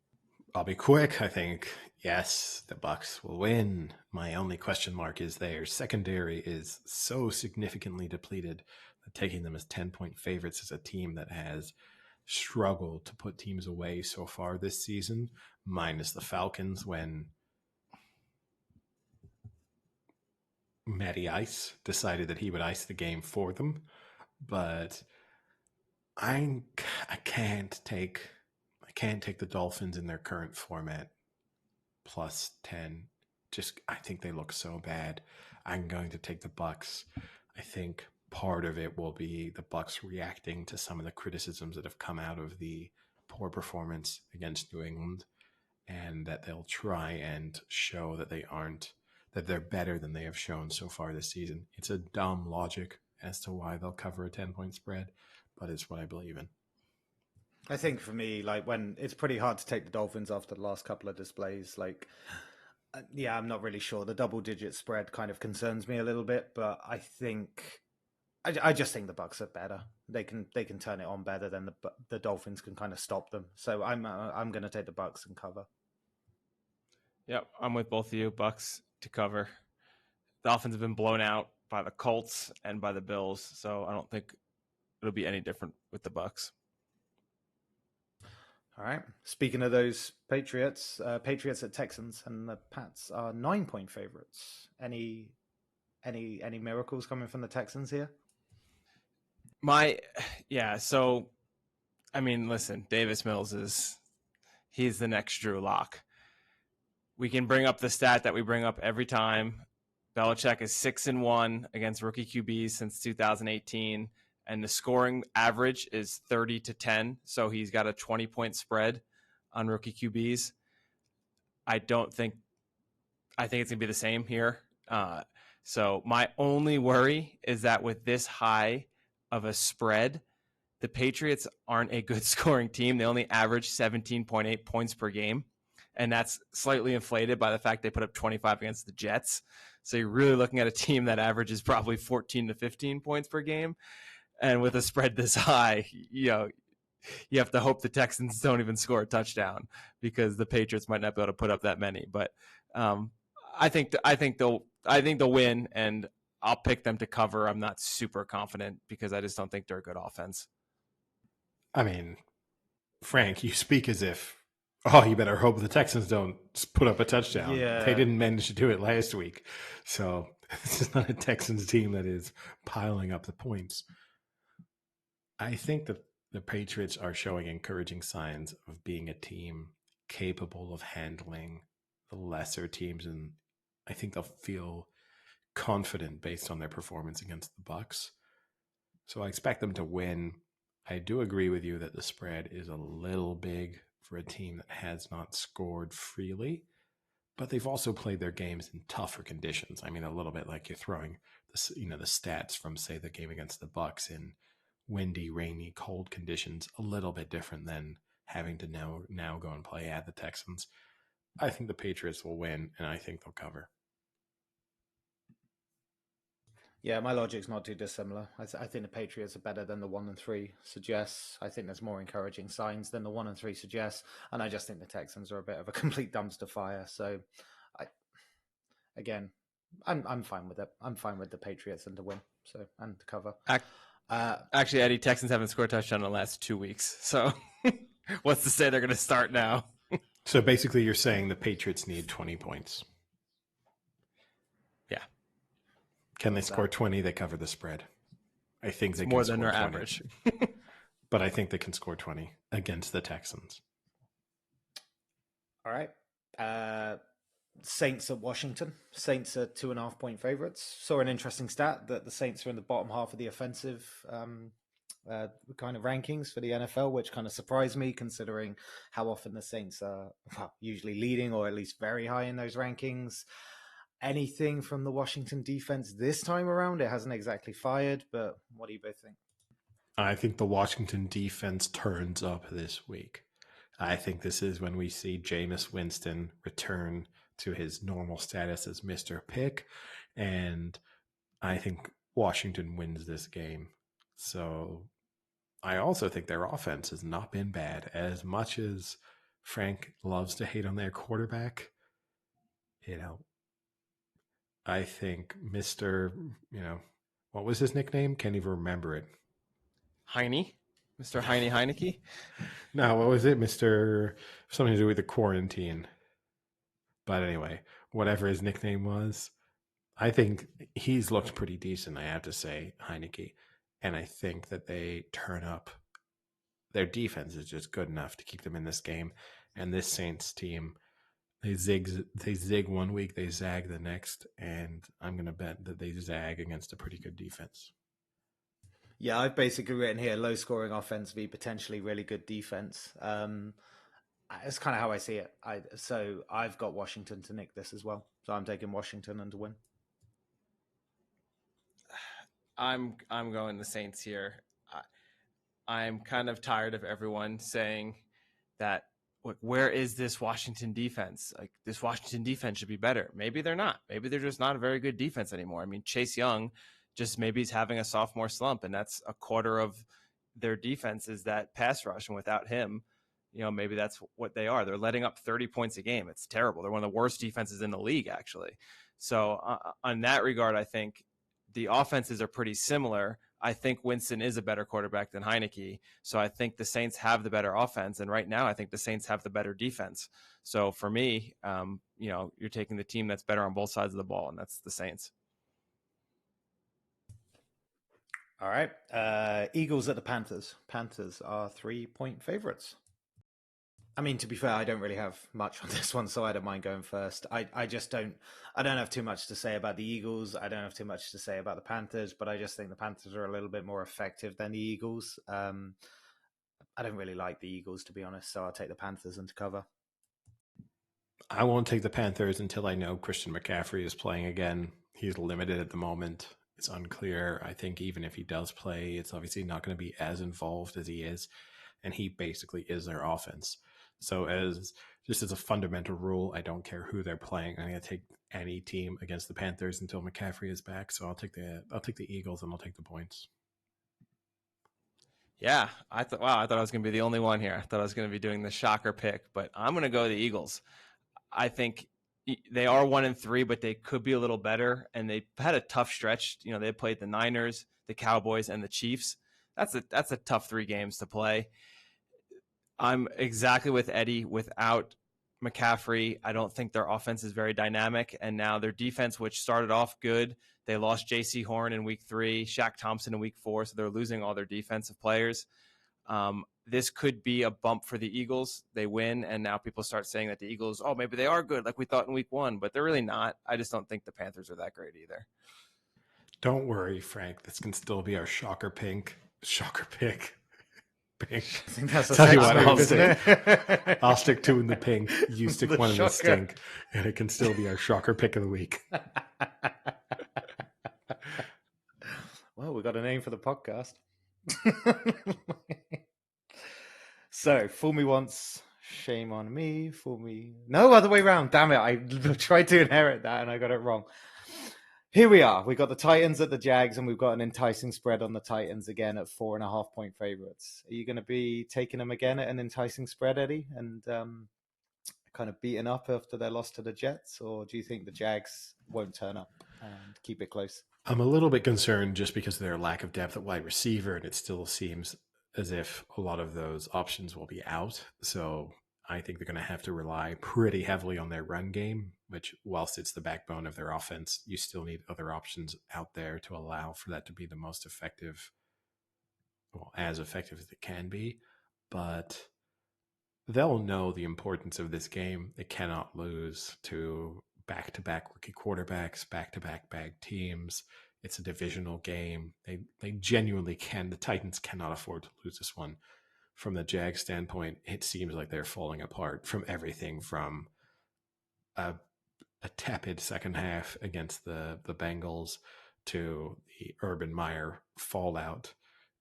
I'll be quick. I think, yes, the Bucs will win. My only question mark is their secondary is so significantly depleted that taking them as 10-point favorites is a team that has struggled to put teams away so far this season, minus the Falcons when Matty Ice decided that he would ice the game for them. But I can't take the Dolphins in their current format plus 10. Just I think they look so bad. I'm going to take the Bucs. I think part of it will be the Bucs reacting to some of the criticisms that have come out of the poor performance against New England, and that they'll try and show that they're better than they have shown so far this season. It's a dumb logic as to why they'll cover a 10-point spread, but it's what I believe in. I think for me, like when it's pretty hard to take the Dolphins after the last couple of displays. Like, yeah, I'm not really sure. The double-digit spread kind of concerns me a little bit, but I just think the Bucs are better. They can turn it on better than the Dolphins can kind of stop them. So I'm going to take the Bucs and cover. Yep, I'm with both of you. Bucs to cover. The Dolphins have been blown out by the Colts and by the Bills, so I don't think it'll be any different with the Bucs. All right. Speaking of those Patriots at Texans, and the Pats are 9-point favorites. Any miracles coming from the Texans here? So I mean, listen, Davis Mills he's the next Drew Lock. We can bring up the stat that we bring up every time. Belichick is 6-1 against rookie QBs since 2018, and the scoring average is 30-10. So he's got a 20-point spread on rookie QBs. I think it's gonna be the same here. So my only worry is that with this high of a spread, the Patriots aren't a good scoring team. They only average 17.8 points per game. And that's slightly inflated by the fact they put up 25 against the Jets. So you're really looking at a team that averages probably 14 to 15 points per game. And with a spread this high, you have to hope the Texans don't even score a touchdown because the Patriots might not be able to put up that many. But I think they'll win, and I'll pick them to cover. I'm not super confident because I just don't think they're a good offense. I mean, Frank, you speak as if, you better hope the Texans don't put up a touchdown. Yeah. They didn't manage to do it last week. So this is not a Texans team that is piling up the points. I think that the Patriots are showing encouraging signs of being a team capable of handling the lesser teams, and I think they'll feel confident based on their performance against the Bucs. So I expect them to win. I do agree with you that the spread is a little big for a team that has not scored freely, but they've also played their games in tougher conditions. I mean, a little bit like you're throwing the stats from, say, the game against the Bucs in windy, rainy, cold conditions, a little bit different than having to now go and play at the Texans. I think the Patriots will win, and I think they'll cover. Yeah, my logic's not too dissimilar. I think the Patriots are better than the 1-3 suggests. I think there's more encouraging signs than the 1-3 suggests, and I just think the Texans are a bit of a complete dumpster fire. So, I'm fine with it. I'm fine with the Patriots and to win, and to cover. Actually, Eddie, Texans haven't scored a touchdown in the last 2 weeks. So, what's to say they're going to start now? So basically, you're saying the Patriots need 20 points. Yeah. Can they score 20? They cover the spread. I think they can more score than their 20. average. but I think they can score 20 against the Texans. All right. Saints at Washington. Saints are 2.5-point favorites. Saw an interesting stat that the Saints are in the bottom half of the offensive kind of rankings for the NFL, which kind of surprised me considering how often the Saints are usually leading or at least very high in those rankings. Anything from the Washington defense this time around? It hasn't exactly fired, but what do you both think? I think the Washington defense turns up this week. I think this is when we see Jameis Winston return to his normal status as Mr. Pick, and I think Washington wins this game. So I also think their offense has not been bad. As much as Frank loves to hate on their quarterback, I think Mr. What was his nickname? Can't even remember it. Heine? Mr. Heine Heineke? No, what was it? Mr. Something to do with the quarantine. But anyway, whatever his nickname was, I think he's looked pretty decent, I have to say, Heineke. And I think that they turn up. Their defense is just good enough to keep them in this game. And this Saints team, they zig one week, they zag the next. And I'm going to bet that they zag against a pretty good defense. Yeah, I've basically written here low scoring offense v potentially really good defense. That's kind of how I see it. So I've got Washington to nick this as well. So I'm taking Washington and to win. I'm going the Saints here. I'm kind of tired of everyone saying that, like, where is this Washington defense? Like, this Washington defense should be better. Maybe they're not. Maybe they're just not a very good defense anymore. I mean, Chase Young just maybe he's having a sophomore slump, and that's a quarter of their defense is that pass rush. And without him, maybe that's what they are. They're letting up 30 points a game. It's terrible. They're one of the worst defenses in the league, actually. So on that regard, I think the offenses are pretty similar. I think Winston is a better quarterback than Heineke. So I think the Saints have the better offense. And right now, I think the Saints have the better defense. So for me, you're taking the team that's better on both sides of the ball, and that's the Saints. All right. Eagles at the Panthers. Panthers are 3-point favorites. I mean, to be fair, I don't really have much on this one, so I don't mind going first. I don't have too much to say about the Eagles. I don't have too much to say about the Panthers, but I just think the Panthers are a little bit more effective than the Eagles. I don't really like the Eagles, to be honest, so I'll take the Panthers into cover. I won't take the Panthers until I know Christian McCaffrey is playing again. He's limited at the moment. It's unclear. I think even if he does play, it's obviously not going to be as involved as he is. And he basically is their offense. So as a fundamental rule, I don't care who they're playing. I'm going to take any team against the Panthers until McCaffrey is back. So I'll take the Eagles and I'll take the points. Yeah, I thought I was going to be the only one here. I thought I was going to be doing the shocker pick, but I'm going to go the Eagles. I think they are 1-3, but they could be a little better. And they had a tough stretch. They played the Niners, the Cowboys, and the Chiefs. That's a tough 3 games to play. I'm exactly with Eddie. Without McCaffrey, I don't think their offense is very dynamic. And now their defense, which started off good, they lost J.C. Horn in week 3, Shaq Thompson in week 4, so they're losing all their defensive players. This could be a bump for the Eagles. They win, and now people start saying that the Eagles, maybe they are good like we thought in week 1, but they're really not. I just don't think the Panthers are that great either. Don't worry, Frank. This can still be our shocker pick. Pink. I think that's Tell you what, move, I'll stick 2 in the pink. You stick 1 in the shocker. stink, and it can still be our shocker pick of the week. Well, we got a name for the podcast. So, fool me once, shame on me. Fool me, no other way around. Damn it! I tried to inherit that and I got it wrong. Here we are. We got the Titans at the Jags, and we've got an enticing spread on the Titans again at 4.5-point favorites. Are you going to be taking them again at an enticing spread, Eddie, and kind of beaten up after their loss to the Jets, or do you think the Jags won't turn up and keep it close? I'm a little bit concerned just because of their lack of depth at wide receiver, and it still seems as if a lot of those options will be out. So I think they're going to have to rely pretty heavily on their run game, which, whilst it's the backbone of their offense, you still need other options out there to allow for that to be the most effective as effective as it can be, but they'll know the importance of this game. They cannot lose to back-to-back rookie quarterbacks, back-to-back bad teams. It's a divisional game. They genuinely can. The Titans cannot afford to lose this one. From the Jags standpoint, it seems like they're falling apart from everything from a tepid second half against the Bengals to the Urban Meyer fallout.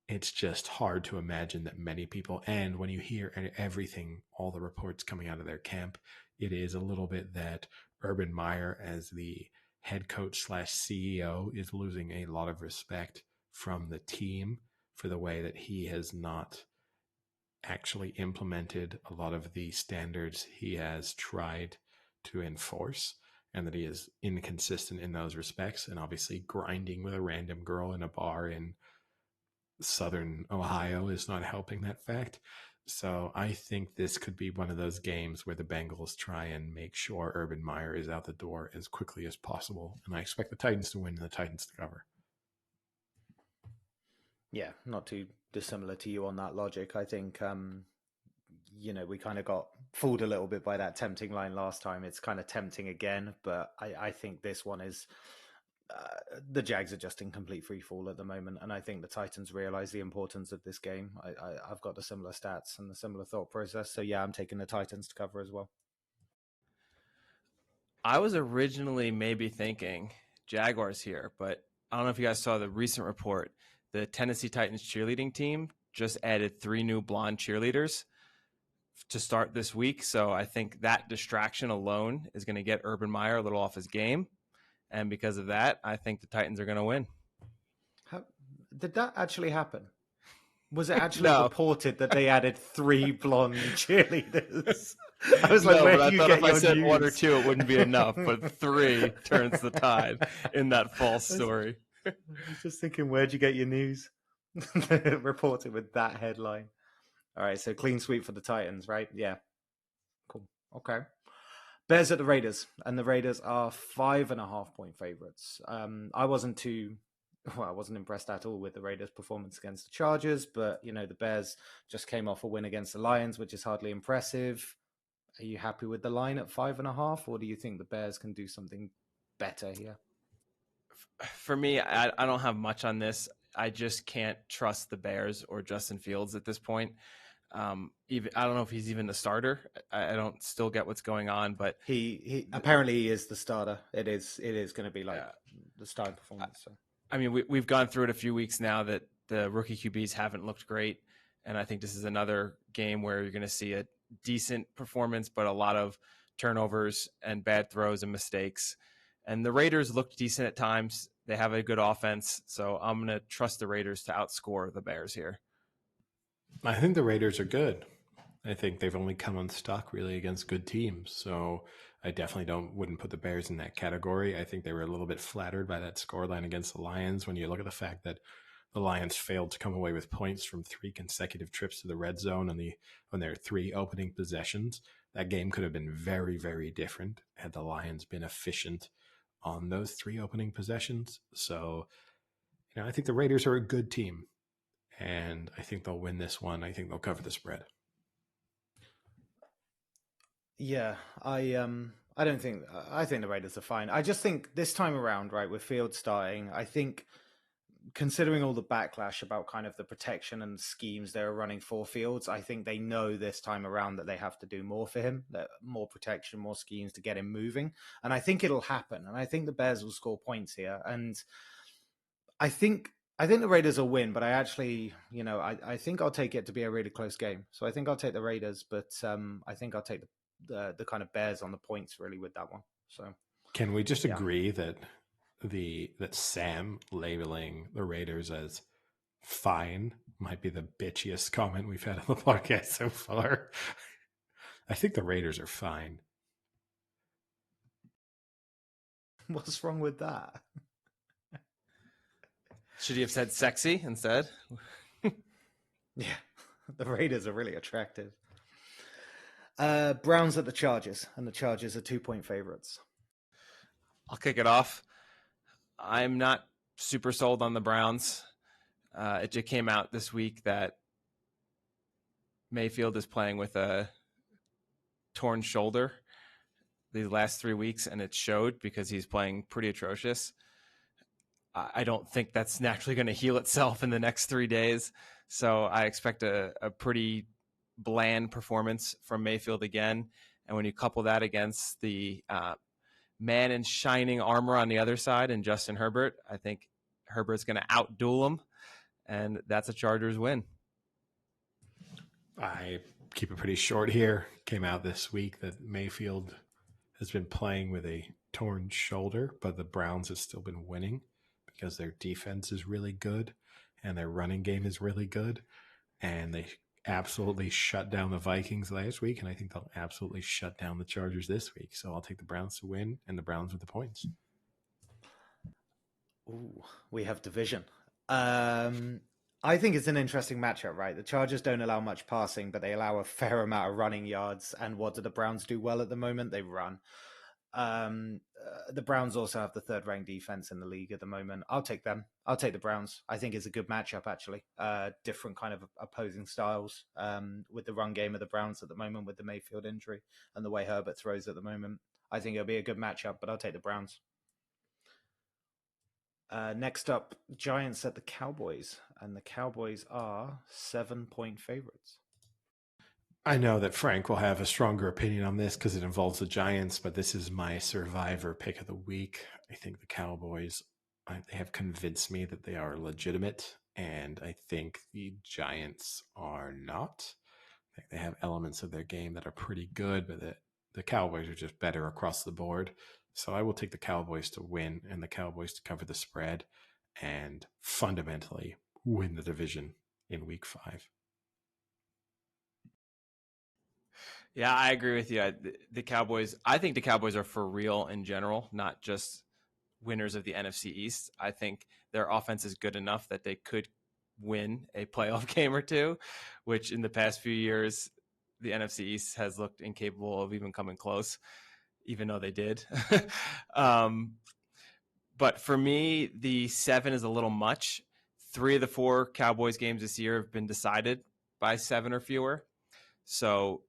It's just hard to imagine that many people, and when you hear everything, all the reports coming out of their camp, it is a little bit that Urban Meyer, as the head coach / CEO, is losing a lot of respect from the team for the way that he has not actually implemented a lot of the standards he has tried to enforce, and that he is inconsistent in those respects, and obviously grinding with a random girl in a bar in Southern Ohio is not helping that fact. So I think this could be one of those games where the Bengals try and make sure Urban Meyer is out the door as quickly as possible. And I expect the Titans to win and the Titans to cover. Yeah, not too dissimilar to you on that logic. I think, we kind of got fooled a little bit by that tempting line last time. It's kind of tempting again, but I think this one is... the Jags are just in complete free fall at the moment, and I think the Titans realize the importance of this game. I've got the similar stats and the similar thought process, so yeah, I'm taking the Titans to cover as well. I was originally maybe thinking Jaguars here, but I don't know if you guys saw the recent report. The Tennessee Titans cheerleading team just added 3 new blonde cheerleaders to start this week, so I think that distraction alone is going to get Urban Meyer a little off his game. And because of that, I think the Titans are going to win. Did that actually happen? Was it actually reported that they added 3 blonde cheerleaders? I was like, where do you get your news? I said 1 or 2, it wouldn't be enough, but 3 turns the tide in that false story. I was just thinking, where'd you get your news? Reported with that headline. All right, so clean sweep for the Titans, right? Yeah. Cool. Okay. Bears at the Raiders, and the Raiders are 5.5-point favorites. I wasn't impressed at all with the Raiders' performance against the Chargers, but the Bears just came off a win against the Lions, which is hardly impressive. Are you happy with the line at 5.5, or do you think the Bears can do something better here? For me, I don't have much on this. I just can't trust the Bears or Justin Fields at this point. Even I don't know if he's even the starter. I don't still get what's going on, but he apparently he is the starter. It is going to be like the starting performance. So. I mean, we've gone through it a few weeks now that the rookie QBs haven't looked great, and I think this is another game where you're going to see a decent performance, but a lot of turnovers and bad throws and mistakes. And the Raiders looked decent at times. They have a good offense, so I'm going to trust the Raiders to outscore the Bears here. I think the Raiders are good. I think they've only come unstuck really against good teams. So I definitely wouldn't put the Bears in that category. I think they were a little bit flattered by that scoreline against the Lions when you look at the fact that the Lions failed to come away with points from 3 consecutive trips to the red zone on their 3 opening possessions. That game could have been very, very different had the Lions been efficient on those 3 opening possessions. So, I think the Raiders are a good team. And I think they'll win this one. I think they'll cover the spread. Yeah, I think the Raiders are fine. I just think this time around, right, with Fields starting, I think considering all the backlash about kind of the protection and schemes they're running for Fields, I think they know this time around that they have to do more for him, that more protection, more schemes to get him moving. And I think it'll happen. And I think the Bears will score points here. And I think the Raiders will win, but I actually, I think I'll take it to be a really close game. So I think I'll take the Raiders, but I think I'll take the kind of Bears on the points really with that one. So can we just agree that Sam labeling the Raiders as fine might be the bitchiest comment we've had on the podcast so far? I think the Raiders are fine. What's wrong with that? Should he have said sexy instead? Yeah, the Raiders are really attractive. Browns at the Chargers, and the Chargers are 2-point favorites. I'll kick it off. I'm not super sold on the Browns. It just came out this week that Mayfield is playing with a torn shoulder these last 3 weeks, and it showed because he's playing pretty atrocious. I don't think that's naturally going to heal itself in the next 3 days. So I expect a pretty bland performance from Mayfield again. And when you couple that against the man in shining armor on the other side and Justin Herbert, I think Herbert's going to outduel him, and that's a Chargers win. I keep it pretty short here. Came out this week that Mayfield has been playing with a torn shoulder, but the Browns have still been winning because their defense is really good and their running game is really good. And they absolutely shut down the Vikings last week, and I think they'll absolutely shut down the Chargers this week. So I'll take the Browns to win and the Browns with the points. Ooh, we have division. I think it's an interesting matchup, right? The Chargers don't allow much passing, but they allow a fair amount of running yards. And what do the Browns do well at the moment? They run. The Browns also have the third-ranked defense in the league at the moment. I'll take them. I'll take the Browns. I think it's a good matchup, actually. Different kind of opposing styles with the run game of the Browns at the moment with the Mayfield injury and the way Herbert throws at the moment. I think it'll be a good matchup, but I'll take the Browns. Next up, Giants at the Cowboys, and the Cowboys are 7-point favorites. I know that Frank will have a stronger opinion on this because it involves the Giants, but this is my survivor pick of the week. I think the Cowboys, they have convinced me that they are legitimate, and I think the Giants are not. I think they have elements of their game that are pretty good, but the Cowboys are just better across the board. So I will take the Cowboys to win and the Cowboys to cover the spread and fundamentally win the division in week 5. Yeah, I agree with you. The Cowboys, I think the Cowboys are for real in general, not just winners of the NFC East. I think their offense is good enough that they could win a playoff game or two, which in the past few years, the NFC East has looked incapable of even coming close, even though they did. But for me, the 7 is a little much. 3 of the 4 Cowboys games this year have been decided by 7 or fewer. So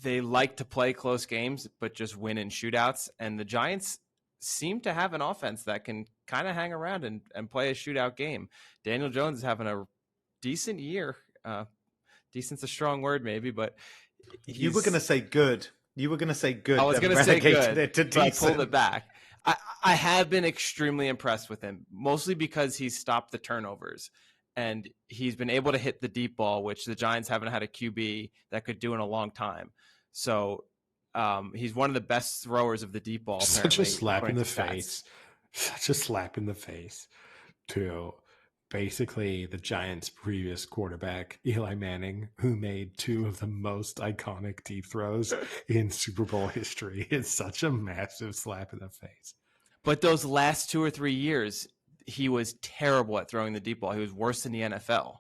they like to play close games, but just win in shootouts. And the Giants seem to have an offense that can kind of hang around and play a shootout game. Daniel Jones is having a decent year. Decent's a strong word, maybe, but you were going to say good. You were going to say good. I was going to say good, but I pulled it back. I have been extremely impressed with him, mostly because he's stopped the turnovers. And he's been able to hit the deep ball, which the Giants haven't had a QB that could do in a long time. So he's one of the best throwers of the deep ball. Such a slap in the face. Such a slap in the face to basically the Giants' previous quarterback, Eli Manning, who made 2 of the most iconic deep throws in Super Bowl history. It's such a massive slap in the face. But those last 2 or 3 years, he was terrible at throwing the deep ball. He was worse than the NFL.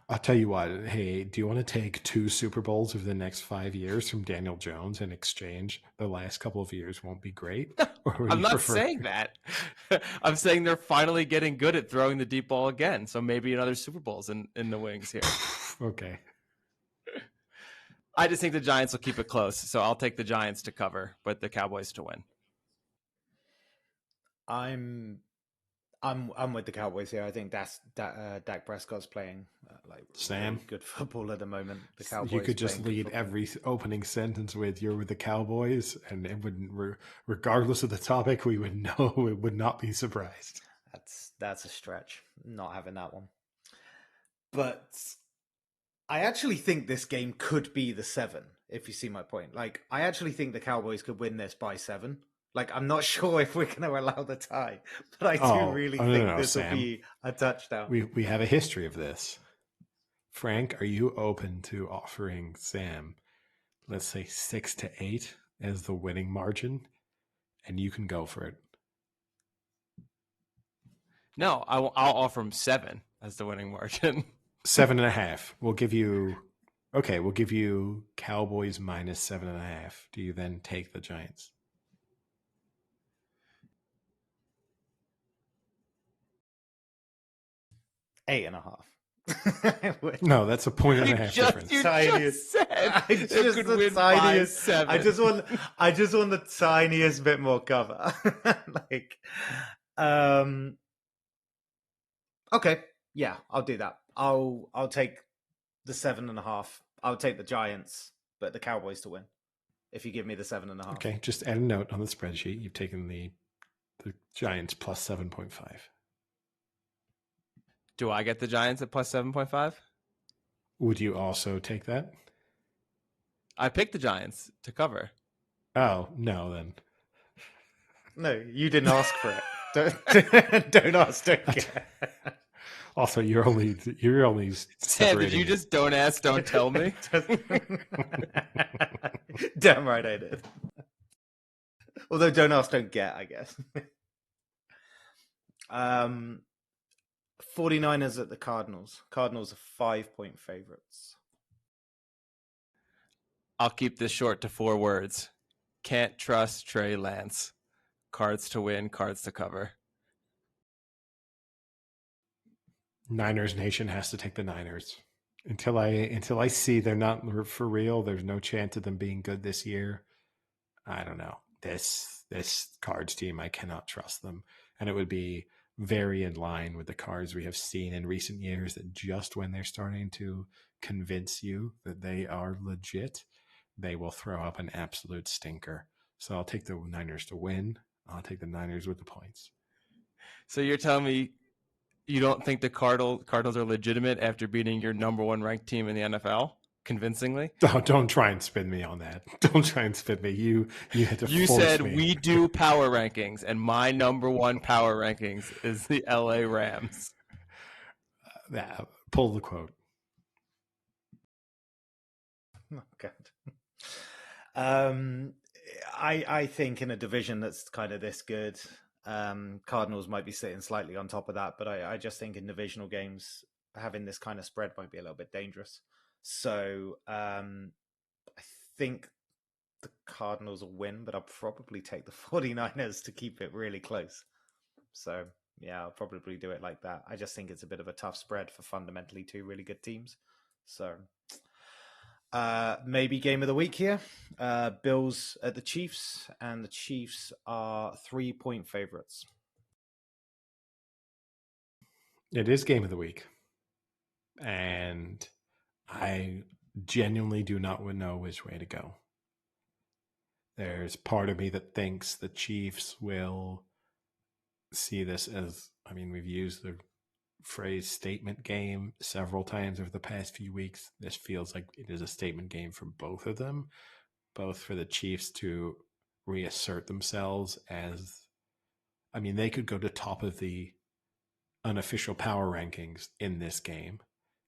I'll tell you what. Hey, do you want to take 2 Super Bowls over the next 5 years from Daniel Jones in exchange? The last couple of years won't be great. I'm not saying that. I'm saying they're finally getting good at throwing the deep ball again. So maybe another Super Bowl's in the wings here. Okay. I just think the Giants will keep it close. So I'll take the Giants to cover, but the Cowboys to win. I'm with the Cowboys here. I think Dak Prescott's playing Sam, really good football at the moment. The Cowboys. You could just lead every opening sentence with "You're with the Cowboys," and it wouldn't, regardless of the topic, we would know. It would not be surprised. That's a stretch. Not having that one, but I actually think this game could be the 7. If you see my point, I actually think the Cowboys could win this by 7. I'm not sure if we're going to allow the tie, but I do really think this will be a touchdown. We have a history of this. Frank, are you open to offering Sam, let's say 6-8 as the winning margin, and you can go for it? No, I'll offer him 7 as the winning margin. 7.5. We'll give you Cowboys minus 7.5. Do you then take the Giants? 8.5. No, that's a point and a half difference. You Tiniest. just said It's it just could the win tiniest. 5-7. I just want the tiniest bit more cover. Like, okay, yeah, I'll do that. I'll take the 7.5. I'll take the Giants, but the Cowboys to win. If you give me the 7.5. Okay, just add a note on the spreadsheet. You've taken the Giants plus 7.5. Do I get the Giants at plus 7.5? Would you also take that? I picked the Giants to cover. Oh, no, then. No, you didn't ask for it. Don't ask, don't get. Also, you're only Sam, did you separating just don't ask, don't tell me? Damn right I did. Although don't ask, don't get, I guess. 49ers at the Cardinals. Cardinals are 5-point favorites. I'll keep this short to 4 words. Can't trust Trey Lance. Cards to win, cards to cover. Niners Nation has to take the Niners. Until I see they're not for real, there's no chance of them being good this year. I don't know. This Cards team, I cannot trust them. And it would be very in line with the Cards we have seen in recent years, that just when they're starting to convince you that they are legit, they will throw up an absolute stinker. So I'll take the Niners to win. I'll take the Niners with the points. So you're telling me you don't think the Cardinals are legitimate after beating your number 1 ranked team in the NFL convincingly? Don't try and spin me on that. Don't try and spin me. You had to. You force said me. we do power rankings, and my number 1 power rankings is the LA Rams. Pull the quote. Oh, God. I think in a division that's kind of this good, Cardinals might be sitting slightly on top of that, but I just think in divisional games, having this kind of spread might be a little bit dangerous. So I think the Cardinals will win, but I'll probably take the 49ers to keep it really close. So yeah, I'll probably do it like that. I just think it's a bit of a tough spread for fundamentally 2 really good teams. So maybe game of the week here. Bills at the Chiefs, and the Chiefs are 3-point favorites. It is game of the week. And I genuinely do not know which way to go. There's part of me that thinks the Chiefs will see this as, we've used the phrase statement game several times over the past few weeks. This feels like it is a statement game for both of them, both for the Chiefs to reassert themselves as, they could go to top of the unofficial power rankings in this game.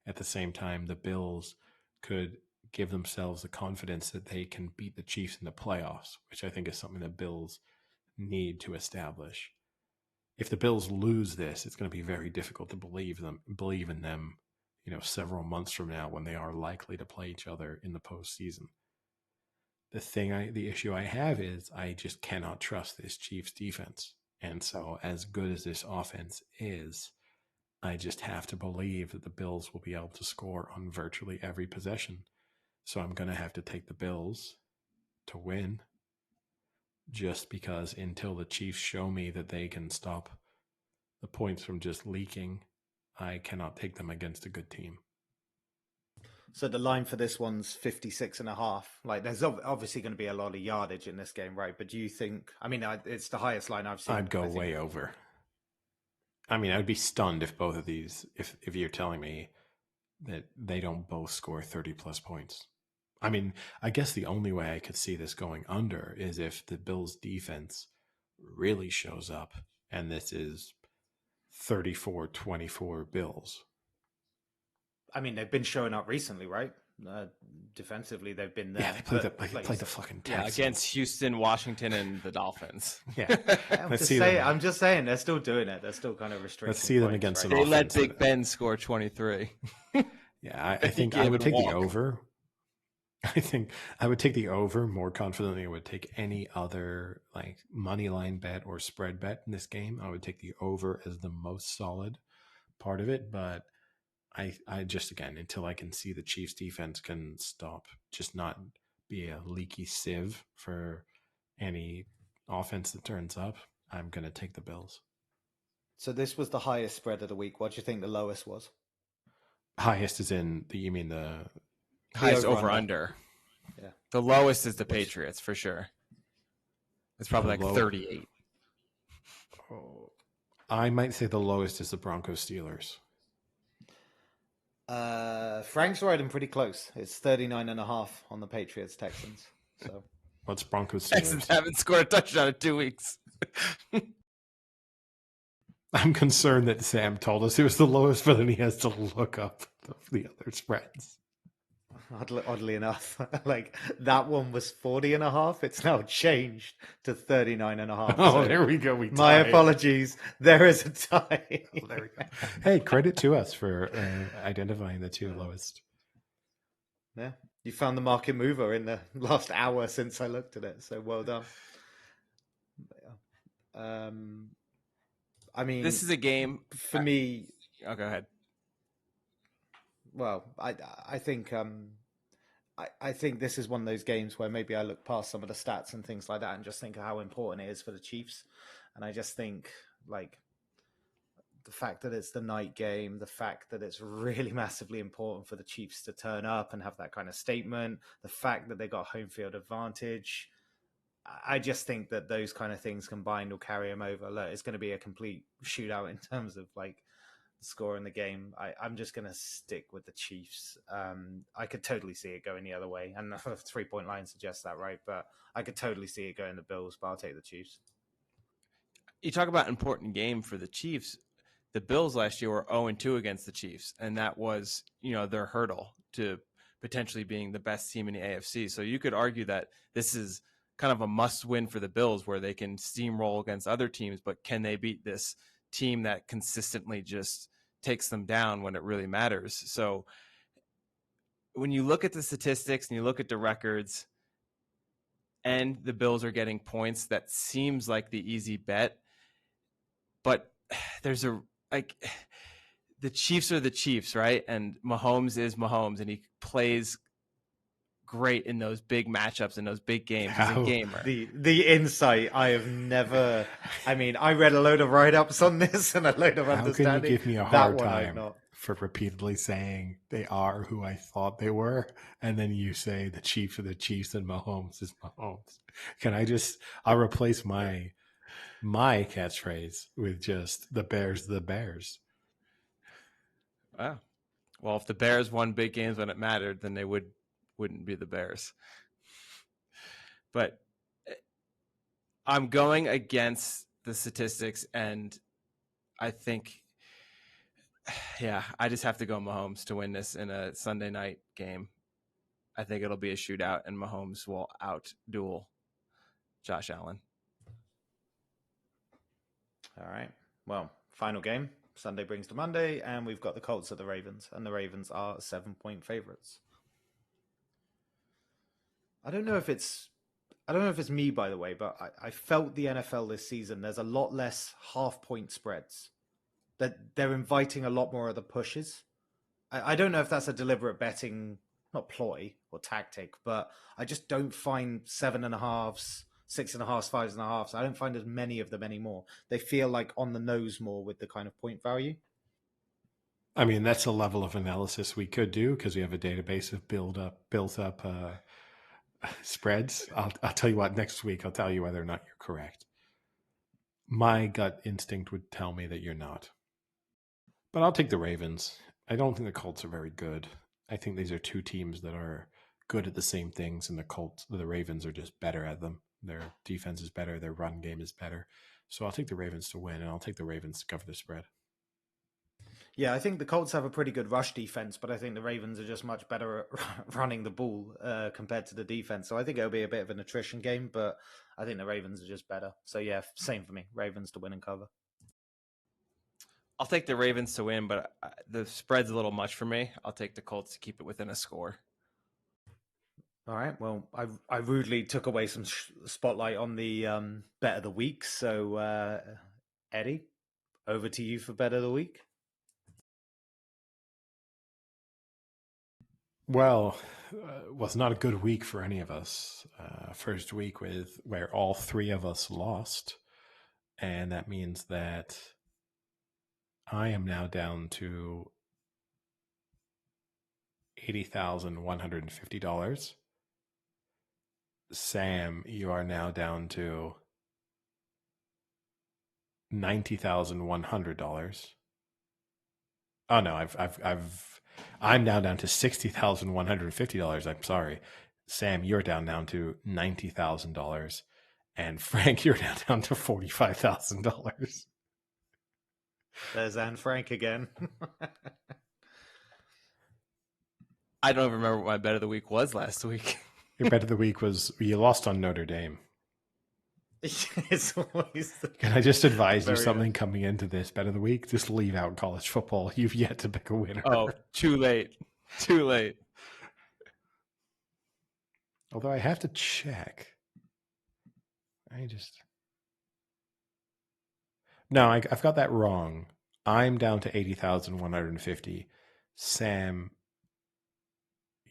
At the same time, the Bills could give themselves the confidence that they can beat the Chiefs in the playoffs, which I think is something the Bills need to establish. If the Bills lose this, it's going to be very difficult to believe in them, several months from now when they are likely to play each other in the postseason. The issue I have is I just cannot trust this Chiefs defense. And so as good as this offense is, I just have to believe that the Bills will be able to score on virtually every possession. So I'm going to have to take the Bills to win, just because until the Chiefs show me that they can stop the points from just leaking, I cannot take them against a good team. So the line for this one's 56.5. Like, there's obviously going to be a lot of yardage in this game, right? But do you think, it's the highest line I've seen. I'd go way over. I'd be stunned if both of these, if you're telling me that they don't both score 30 plus points. I guess the only way I could see this going under is if the Bills defense really shows up and this is 34-24 Bills. They've been showing up recently, right? Defensively, they've been there. Yeah, they played the fucking Texans. Against Houston, Washington, and the Dolphins. Yeah, I'm just saying they're still doing it. They're still kind of restricting. Let's see them against They let Big Ben score 23. Yeah, I think I would take the over. I think I would take the over more confidently. I would take any other money line bet or spread bet in this game. I would take the over as the most solid part of it, but I just, again, until I can see the Chiefs defense can stop, just not be a leaky sieve for any offense that turns up, I'm going to take the Bills. So this was the highest spread of the week. What do you think the lowest was? Highest is you mean the Highest over over-under. under. Yeah. The lowest is the Patriots for sure. It's probably like 38. Oh, I might say the lowest is the Broncos Steelers. Frank's riding pretty close. It's 39.5 on the Patriots Texans. So what's Broncos Steelers? Texans haven't scored a touchdown in 2 weeks. I'm concerned that Sam told us it was the lowest, but then he has to look up the other spreads. Oddly enough, like that one was 40.5. It's now changed to 39.5. Oh, so there we go. My apologies. There is a tie. Oh, there we go. Hey, credit to us for identifying the two lowest. Yeah, you found the market mover in the last hour since I looked at it. So well done. I mean, this is a game for me. Oh, go ahead. Well, I think I think this is one of those games where maybe I look past some of the stats and things like that and just think of how important it is for the Chiefs. And I just think like the fact that it's the night game, the fact that it's really massively important for the Chiefs to turn up and have that kind of statement, the fact that they got home field advantage. I just think that those kind of things combined will carry them over. Look, it's going to be a complete shootout in terms of like score in the game. I'm just going to stick with the Chiefs. I could totally see it going the other way. And the 3-point line suggests that, right? But I could totally see it going the Bills, but I'll take the Chiefs. You talk about important game for the Chiefs. The Bills last year were 0-2 against the Chiefs, and that was, their hurdle to potentially being the best team in the AFC. So you could argue that this is kind of a must-win for the Bills where they can steamroll against other teams, but can they beat this team that consistently just takes them down when it really matters? So when you look at the statistics and you look at the records and the Bills are getting points, that seems like the easy bet. But there's the Chiefs are the Chiefs, right? And Mahomes is Mahomes, and he plays great in those big matchups and those big games. He's a gamer. The insight I have never. I mean, I read a load of write-ups on this and a load of understanding. How can you give me a hard time for repeatedly saying they are who I thought they were, and then you say the Chiefs are the Chiefs and Mahomes is Mahomes? I'll replace my catchphrase with just the Bears, the Bears. Wow. Well, if the Bears won big games when it mattered, then they wouldn't be the Bears. But I'm going against the statistics, and I think, I just have to go Mahomes to win this in a Sunday night game. I think it'll be a shootout, and Mahomes will out-duel Josh Allen. All right. Well, final game. Sunday brings to Monday, and we've got the Colts at the Ravens, and the Ravens are 7-point favorites. I don't know if it's me, by the way, but I felt the NFL this season, there's a lot less half-point spreads. That they're inviting a lot more of the pushes. I don't know if that's a deliberate betting, not ploy or tactic, but I just don't find 7.5s, 6.5s, 5.5s. I don't find as many of them anymore. They feel like on the nose more with the kind of point value. I mean, that's a level of analysis we could do because we have a database of built up spreads. I'll tell you what, next week I'll tell you whether or not you're correct. My gut instinct would tell me that you're not. But I'll take the Ravens. I don't think the Colts are very good. I think these are two teams that are good at the same things, and the Ravens are just better at them. Their defense is better. Their run game is better. So I'll take the Ravens to win, and I'll take the Ravens to cover the spread. Yeah, I think the Colts have a pretty good rush defense, but I think the Ravens are just much better at running the ball compared to the defense. So I think it'll be a bit of an attrition game, but I think the Ravens are just better. So yeah, same for me. Ravens to win and cover. I'll take the Ravens to win, but the spread's a little much for me. I'll take the Colts to keep it within a score. All right. Well, I rudely took away some spotlight on the bet of the week. So, Eddie, over to you for bet of the week. Well, it was not a good week for any of us. First week where all three of us lost, and that means that I am now down to $80,150. Sam, you are now down to $90,100. Oh no, I'm now down to $60,150. I'm sorry, Sam, you're down to $90,000, and Frank, you're now down to $45,000. There's Anne Frank again. I don't even remember what my bet of the week was last week. Your bet of the week was you lost on Notre Dame. It's always Can I just advise you Very something nice. coming into this bet of the week? Just leave out college football. You've yet to pick a winner. Oh, too late. Too late. Although I have to check. No, I've got that wrong. I'm down to 80,150. Sam,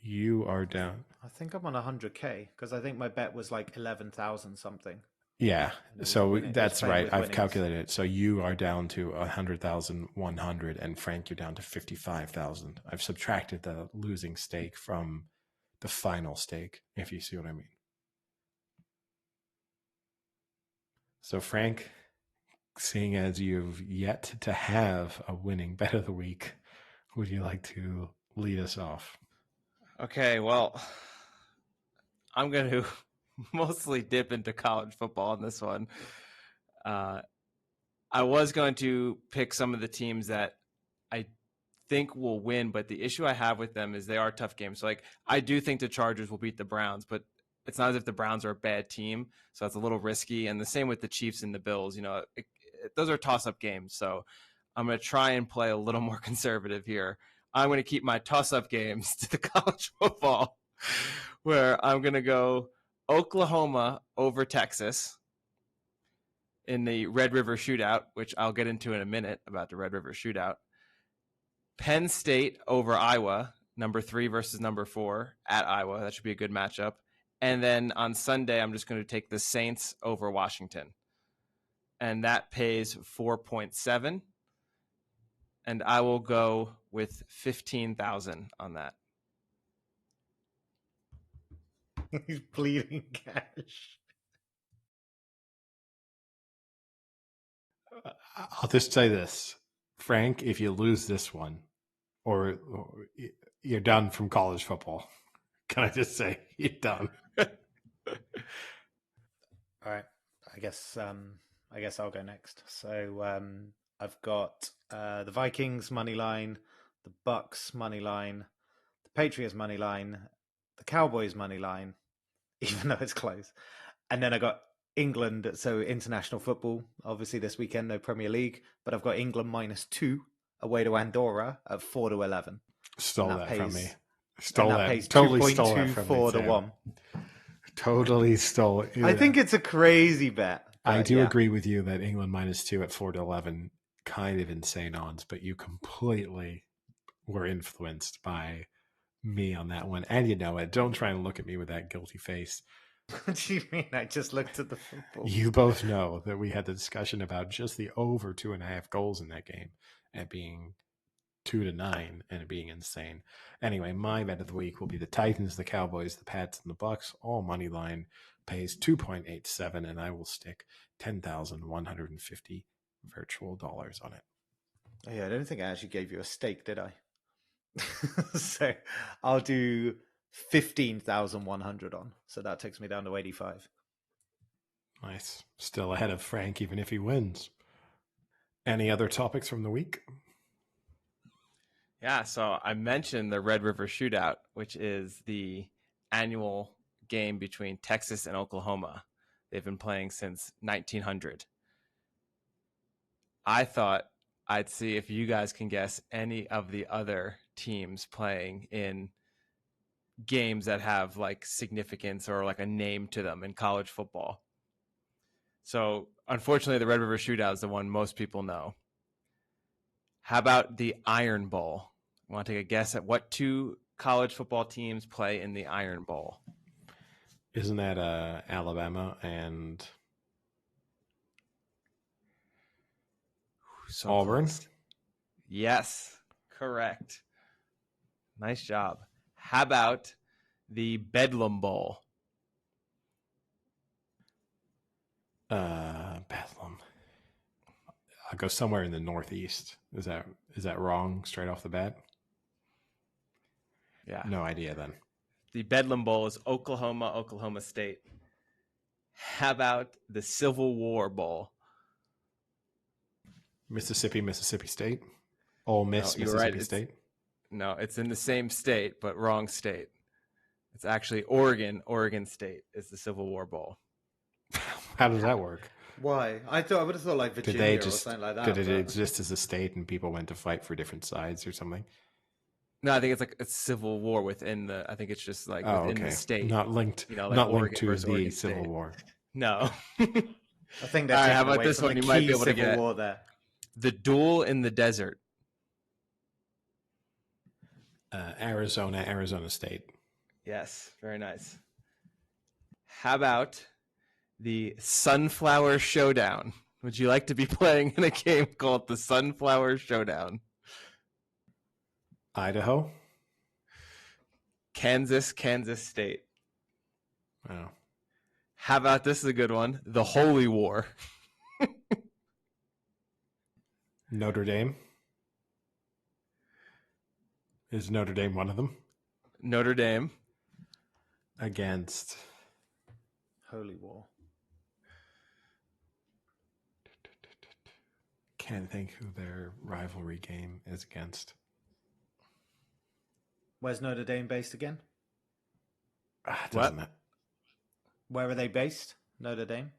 you are down. I think I'm on 100K because I think my bet was like 11,000 something. Yeah, And it was so winning- it was that's playing right. with I've winnings. calculated it. So you are down to 100,100, and Frank, you're down to 55,000. I've subtracted the losing stake from the final stake, if you see what I mean. So Frank, seeing as you've yet to have a winning bet of the week, would you like to lead us off? Okay, well, I'm going to mostly dip into college football on this one. I was going to pick some of the teams that I think will win, but the issue I have with them is they are tough games. So, like, I do think the Chargers will beat the Browns, but it's not as if the Browns are a bad team, so that's a little risky. And the same with the Chiefs and the Bills. Those are toss-up games. So I'm going to try and play a little more conservative here. I'm going to keep my toss-up games to the college football, where I'm going to go Oklahoma over Texas in the Red River Shootout, which I'll get into in a minute about the Red River Shootout. Penn State over Iowa, number 3 versus number 4 at Iowa. That should be a good matchup. And then on Sunday, I'm just going to take the Saints over Washington. And that pays 4.7. And I will go with 15,000 on that. He's bleeding cash. I'll just say this, Frank, if you lose this one, or you're done from college football, can I just say you're done? All right. I guess I'll go next. So I've got the Vikings money line, the Bucks money line, the Patriots money line, the Cowboys money line, even though it's close. And then I got England, so international football. Obviously this weekend, no Premier League, but I've got England -2 away to Andorra at 4-11. Stole that from me. Pays Totally stole that from me. 2.24 to 1. Totally stole it. I think it's a crazy bet. I do agree with you that England -2 at 4-11, kind of insane odds, but you completely were influenced by me on that one. And you know it. Don't try and look at me with that guilty face. What do you mean? I just looked at the football. You both know that we had the discussion about just the over 2.5 goals in that game and it being 2-9 and it being insane. Anyway, my bet of the week will be the Titans, the Cowboys, the Pats, and the Bucks. All money line pays 2.87, and I will stick 10,150 virtual dollars on it. Oh, yeah, I don't think I actually gave you a stake, did I? So I'll do 15,100 on. So that takes me down to 85. Nice. Still ahead of Frank, even if he wins. Any other topics from the week? Yeah, so I mentioned the Red River Shootout, which is the annual game between Texas and Oklahoma. They've been playing since 1900. I thought I'd see if you guys can guess any of the other teams playing in games that have like significance or like a name to them in college football. So unfortunately, the Red River Shootout is the one most people know. How about the Iron Bowl? I want to take a guess at what 2 college football teams play in the Iron Bowl? Isn't that Alabama and So Auburn? close. Yes, correct. Nice job. How about the Bedlam Bowl? Bedlam. I'll go somewhere in the Northeast. Is that wrong straight off the bat? Yeah. No idea then. The Bedlam Bowl is Oklahoma, Oklahoma State. How about the Civil War Bowl? Mississippi, Mississippi State. Ole Miss, No, you're Mississippi right. State. No, it's in the same state, but wrong state. It's actually Oregon. Oregon State is the Civil War Bowl. How does that work? Why? I would have thought like Virginia or something like that. Did it but- exist as a state and people went to fight for different sides or something? No, I think it's like a civil war within the. I think it's just like within the state. Not linked. like not Oregon linked to versus the Oregon Civil State. War. No. I think they're All right, taking how about away this from one? the You might be key able to Civil get War there. The Duel in the Desert. Arizona State. Yes, very nice. How about the Sunflower Showdown? Would you like to be playing in a game called the Sunflower Showdown? Idaho. Kansas State. Oh. How about this is a good one? The Holy War. Notre Dame. Is Notre Dame one of them? Notre Dame. Against Holy War. can't think who their rivalry game is against. Where's Notre Dame based again? Doesn't it? Where are they based? Notre Dame?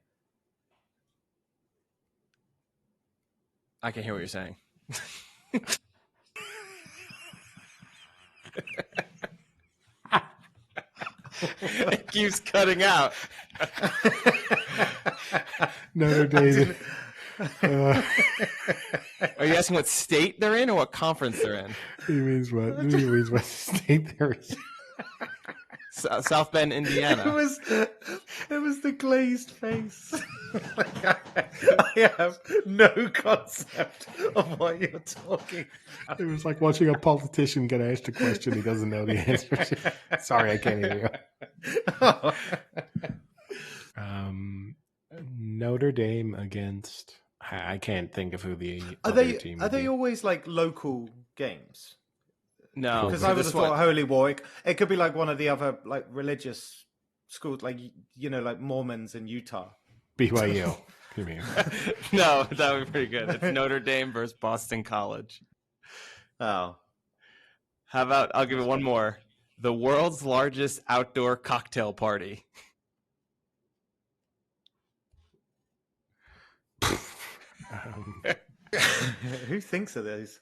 I can hear what you're saying. It keeps cutting out. Notre Dame. Are you asking what state they're in or what conference they're in? He means what? He means what state there is. South Bend, Indiana. It was the glazed face. I have no concept of what you're talking about. It was like watching a politician get asked a question he doesn't know the answer to. Sorry, I can't hear you. Notre Dame against. I can't think of who the other team Are they always like local games? No, Because so I would this have thought one- Holy War. It could be like one of the other like religious schools, like like Mormons in Utah. BYU. Come here. No, that would be pretty good. It's Notre Dame versus Boston College. Oh, How about I'll give it one more. The world's largest outdoor cocktail party. who thinks of those?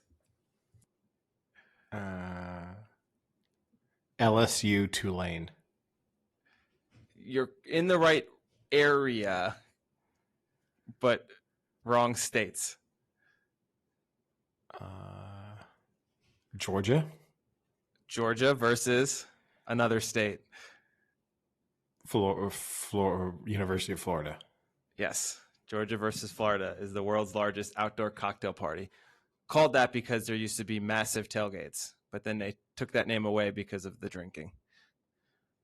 LSU Tulane. You're in the right area, but wrong states. Georgia. Georgia versus another state. University of Florida. Yes, Georgia versus Florida is the world's largest outdoor cocktail party. Called that because there used to be massive tailgates, but then they took that name away because of the drinking.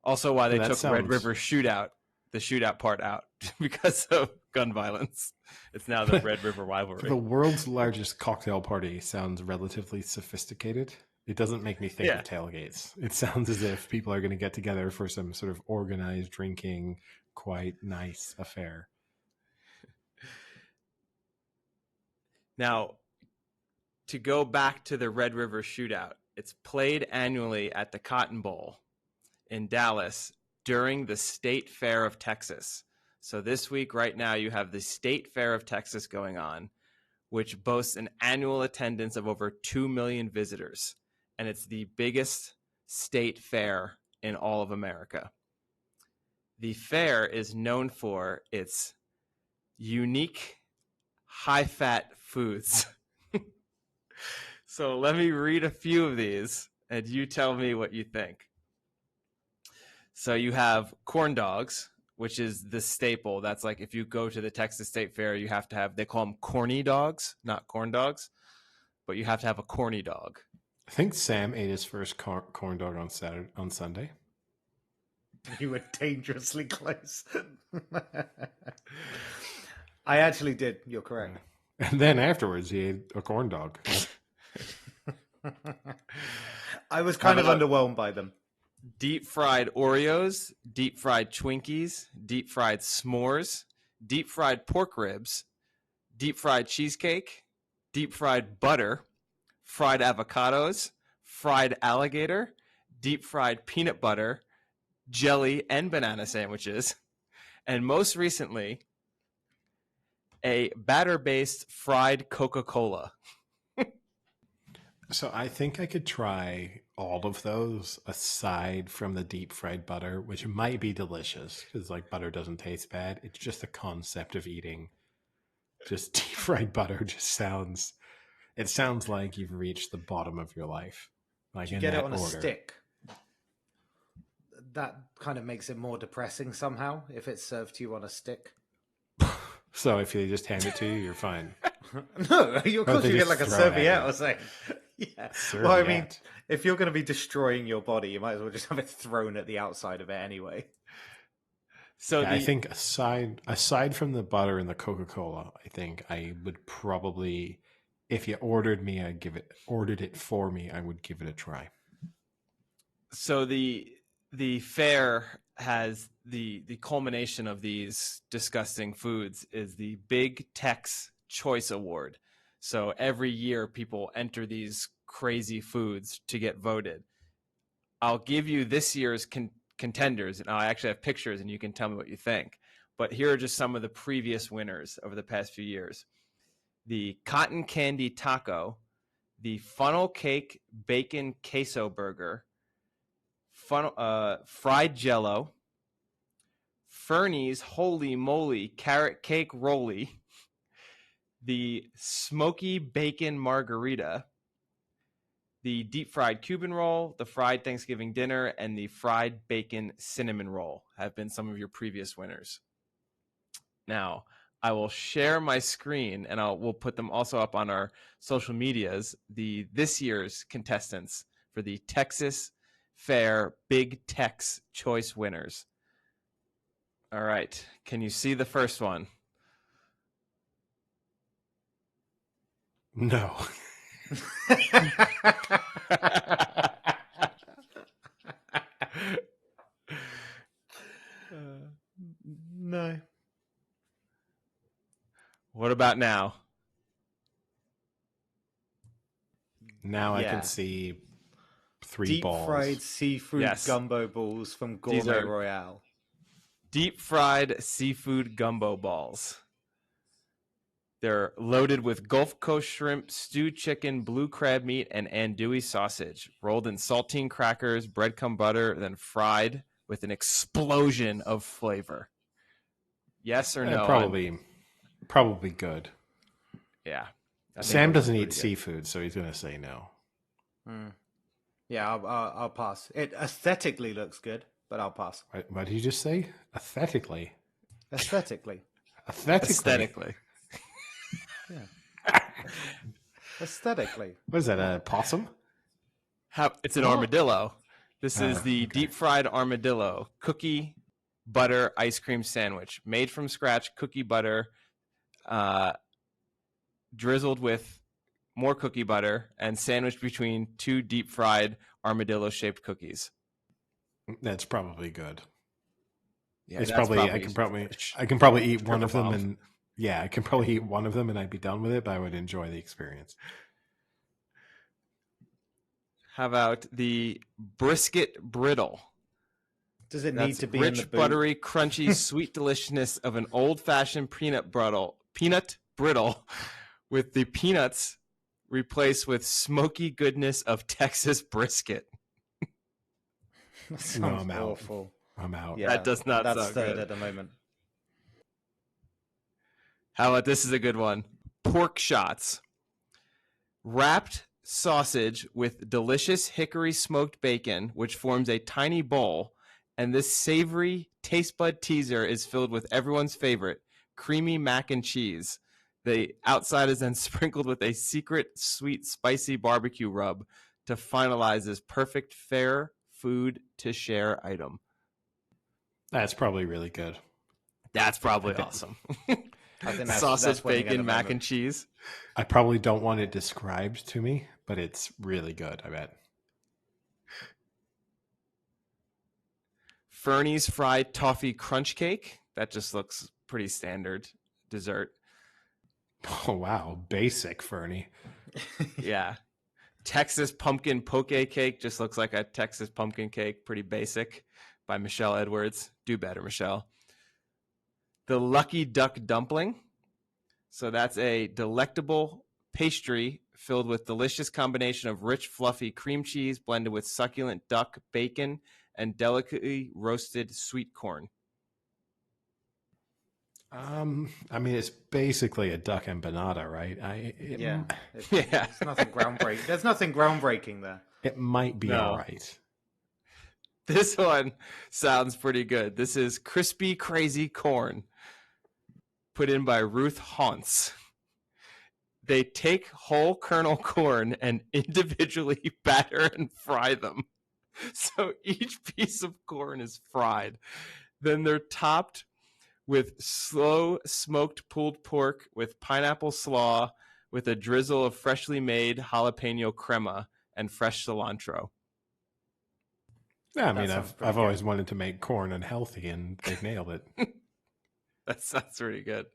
Also, why they took Red River Shootout, the shootout part out, because of gun violence. It's now the Red River rivalry. The world's largest cocktail party sounds relatively sophisticated. It doesn't make me think of tailgates. It sounds as if people are going to get together for some sort of organized drinking, quite nice affair. Now, to go back to the Red River Shootout, it's played annually at the Cotton Bowl in Dallas during the State Fair of Texas. So this week, right now, you have the State Fair of Texas going on, which boasts an annual attendance of over 2 million visitors. And it's the biggest state fair in all of America. The fair is known for its unique high-fat foods. So let me read a few of these, and you tell me what you think. So you have corn dogs, which is the staple. That's like if you go to the Texas State Fair, you have to have, they call them corny dogs, not corn dogs, but you have to have a corny dog. I think Sam ate his first corn dog on Sunday. You were dangerously close. I actually did. You're correct. And then afterwards, he ate a corn dog. I was kind of underwhelmed by them. Deep fried Oreos, deep fried Twinkies, deep fried s'mores, deep fried pork ribs, deep fried cheesecake, deep fried butter, fried avocados, fried alligator, deep fried peanut butter, jelly, and banana sandwiches, and most recently, a batter-based fried Coca-Cola. So I think I could try all of those aside from the deep fried butter, which might be delicious because like butter doesn't taste bad. It's just the concept of eating just deep fried butter sounds like you've reached the bottom of your life. Like you get it on a stick. That kind of makes it more depressing somehow if it's served to you on a stick. So if they just hand it to you, you're fine. No, of course you get like a serviette or something. Yeah. Well, I mean, if you're going to be destroying your body, you might as well just have it thrown at the outside of it anyway. So I think aside from the butter and the Coca-Cola, I think I would probably, if you ordered it for me, I would give it a try. So the fair has the culmination of these disgusting foods is the Big Tex Choice Award. So every year people enter these crazy foods to get voted. I'll give you this year's contenders, and I actually have pictures and you can tell me what you think. But here are just some of the previous winners over the past few years. The cotton candy taco, the funnel cake bacon queso burger, fried jello, Fernie's holy moly carrot cake rolly, the smoky bacon margarita, the deep fried Cuban roll, the fried Thanksgiving dinner, and the fried bacon cinnamon roll have been some of your previous winners. Now, I will share my screen and we'll put them also up on our social medias, this year's contestants for the Texas Fair Big Tex Choice winners. All right. Can you see the first one? No. No. What about now? Now I can see three deep balls. Deep fried seafood gumbo balls from Gourmet Royale. Deep fried seafood gumbo balls. They're loaded with Gulf Coast shrimp, stewed chicken, blue crab meat, and andouille sausage, rolled in saltine crackers, breadcrumb butter, then fried with an explosion of flavor. Yes or no? Probably good. Yeah. Sam doesn't eat seafood, so he's going to say no. Yeah, I'll pass. It aesthetically looks good, but I'll pass. What did you just say? Aesthetically. Aesthetically. Aesthetically. Yeah. Aesthetically. What is that, a possum? It's an armadillo. This is the deep fried armadillo cookie butter ice cream sandwich, made from scratch cookie butter, drizzled with more cookie butter and sandwiched between two deep fried armadillo shaped cookies. That's probably good. Yeah, it's probably I can probably eat one of them and I can probably eat one of them and I'd be done with it, but I would enjoy the experience. How about the brisket brittle? Does it need to be rich, in the boot? Buttery, crunchy, sweet deliciousness of an old-fashioned peanut brittle with the peanuts replaced with smoky goodness of Texas brisket. That sounds awful. I'm out. Yeah, that does not sound good. That's third at the moment. How about this is a good one? Pork shots. Wrapped sausage with delicious hickory smoked bacon, which forms a tiny bowl. And this savory taste bud teaser is filled with everyone's favorite, creamy mac and cheese. The outside is then sprinkled with a secret sweet spicy barbecue rub to finalize this perfect fair food to share item. That's probably really good. That's probably awesome. I think Sausage, when you're bacon, gonna mac remember. and cheese. I probably don't want it described to me, but it's really good, I bet. Fernie's fried toffee crunch cake. That just looks pretty standard dessert. Oh, wow. Basic, Fernie. Yeah. Texas pumpkin poke cake just looks like a Texas pumpkin cake. Pretty basic, by Michelle Edwards. Do better, Michelle. The Lucky Duck dumpling. So that's a delectable pastry filled with delicious combination of rich, fluffy cream cheese blended with succulent duck bacon and delicately roasted sweet corn. I mean, it's basically a duck empanada, right? Yeah, Yeah. it's nothing groundbreaking. There's nothing groundbreaking there. It might be No. all right. This one sounds pretty good. This is Crispy Crazy Corn, put in by Ruth Haunts. They take whole kernel corn and individually batter and fry them. So each piece of corn is fried. Then they're topped with slow smoked pulled pork with pineapple slaw with a drizzle of freshly made jalapeno crema and fresh cilantro. Yeah, I That mean, sounds pretty I've good. always wanted to make corn unhealthy, and they've nailed it. That sounds really good.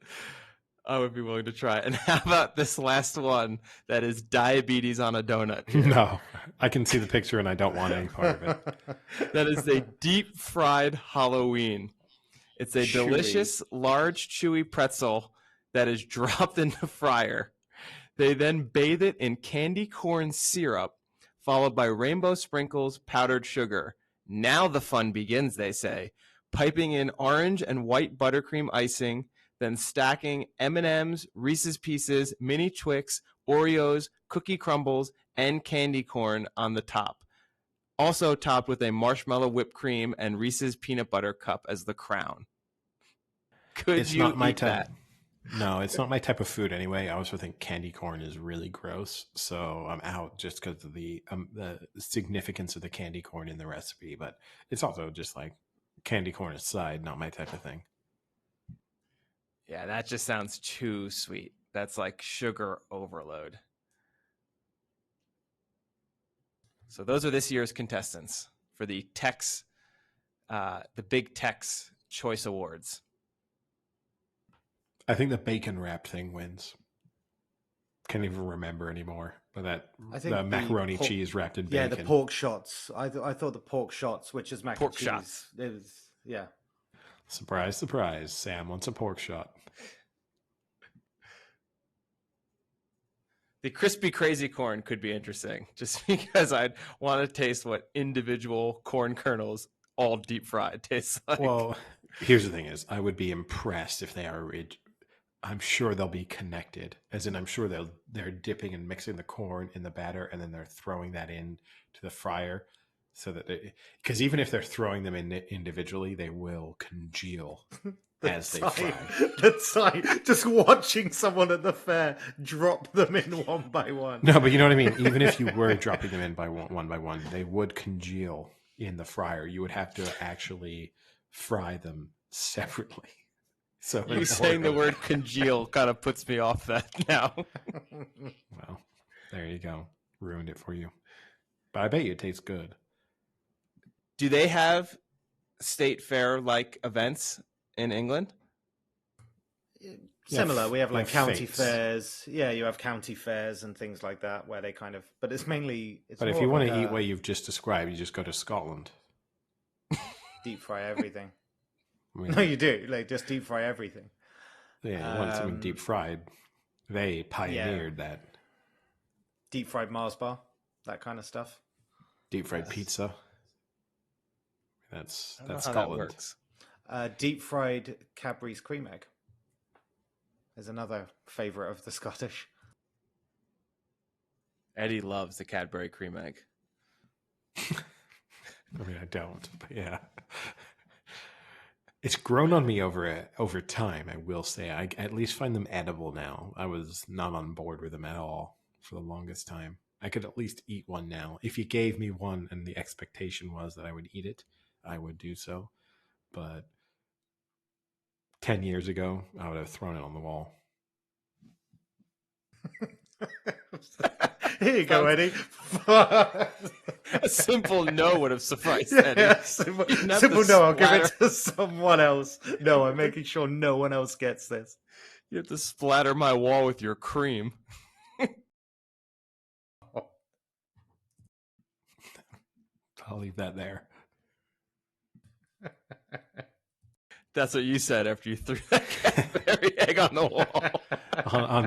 I would be willing to try. And how about this last one that is diabetes on a donut? Here? No, I can see the picture, and I don't want any part of it. That is a deep fried Halloween. It's a Chewy. delicious, large, chewy pretzel that is dropped in the fryer. They then bathe it in candy corn syrup, followed by rainbow sprinkles, powdered sugar. Now the fun begins, they say, piping in orange and white buttercream icing, then stacking M&Ms, Reese's Pieces, mini Twix, Oreos, cookie crumbles, and candy corn on the top. Also topped with a marshmallow whipped cream and Reese's peanut butter cup as the crown. Could It's you not my eat type. that? No, it's not my type of food anyway. I also think candy corn is really gross, so I'm out just because of the significance of the candy corn in the recipe. But it's also just like candy corn aside, not my type of thing. Yeah, that just sounds too sweet. That's like sugar overload. So those are this year's contestants for the Big Tex Choice Awards. I think the bacon wrap thing wins. Can't even remember anymore. But I think the the macaroni pork- cheese wrapped in Yeah, bacon. the pork shots. I thought the pork shots, which is mac Pork and cheese. shots. It was, yeah. Surprise, surprise. Sam wants a pork shot. The crispy crazy corn could be interesting just because I'd want to taste what individual corn kernels all deep fried tastes like. Well, here's the thing is, I would be impressed if they are. I'm sure they'll be connected. As in, I'm sure they're dipping and mixing the corn in the batter, and then they're throwing that in to the fryer, so that because even if they're throwing them in individually, they will congeal as they fry. The sight, just watching someone at the fair drop them in one by one. No, but you know what I mean. Even if you were dropping them in one by one, they would congeal in the fryer. You would have to actually fry them separately. So You saying the word congeal kind of puts me off that now. Well, there you go. Ruined it for you. But I bet you it tastes good. Do they have state fair like events in England? Similar. Yeah, We have like county fetes. fairs. Yeah, you have county fairs and things like that where they kind of. But it's mainly. But if you want to eat what you've just described, you just go to Scotland. deep fry everything. I mean, No, you do. Like just deep fry everything. yeah, you want something deep fried. They pioneered that. Deep fried Mars bar, that kind of stuff. Deep fried pizza. That's I don't know how Scotland. that works. Deep fried Cadbury's cream egg is another favourite of the Scottish. Eddie loves the Cadbury cream egg. I mean, I don't, but yeah. It's grown on me over time, I will say. I at least find them edible now. I was not on board with them at all for the longest time. I could at least eat one now. If you gave me one and the expectation was that I would eat it, I would do so. But 10 years ago, I would have thrown it on the wall. Here you go, Eddie. A simple no would have sufficed, Eddie. Yeah, simple no. I'll give it to someone else. No, I'm making sure no one else gets this. You have to splatter my wall with your cream. I'll leave that there. That's what you said after you threw that Cadbury egg on the wall. on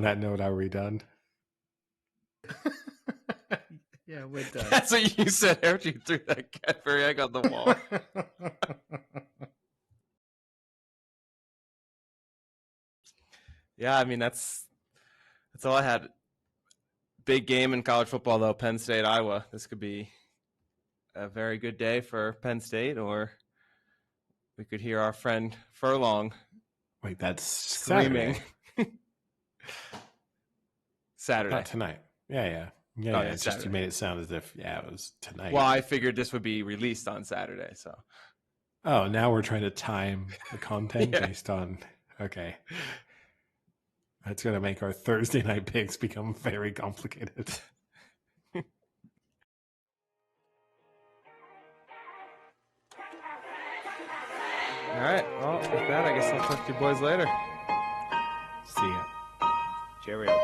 that note, are we done? Yeah, we're done. That's what you said after you threw that Cadbury egg on the wall. Yeah, I mean, that's all I had. Big game in college football, though. Penn State, Iowa. This could be a very good day for Penn State, or we could hear our friend Furlong. Wait, that's screaming. Saturday. Not tonight. Yeah. It's just you made it sound as if it was tonight. Well, I figured this would be released on Saturday, so. Oh, now we're trying to time the content based on. Okay. That's going to make our Thursday night picks become very complicated. All right. Well, with that, I guess I'll talk to you boys later. See ya. Cheerio.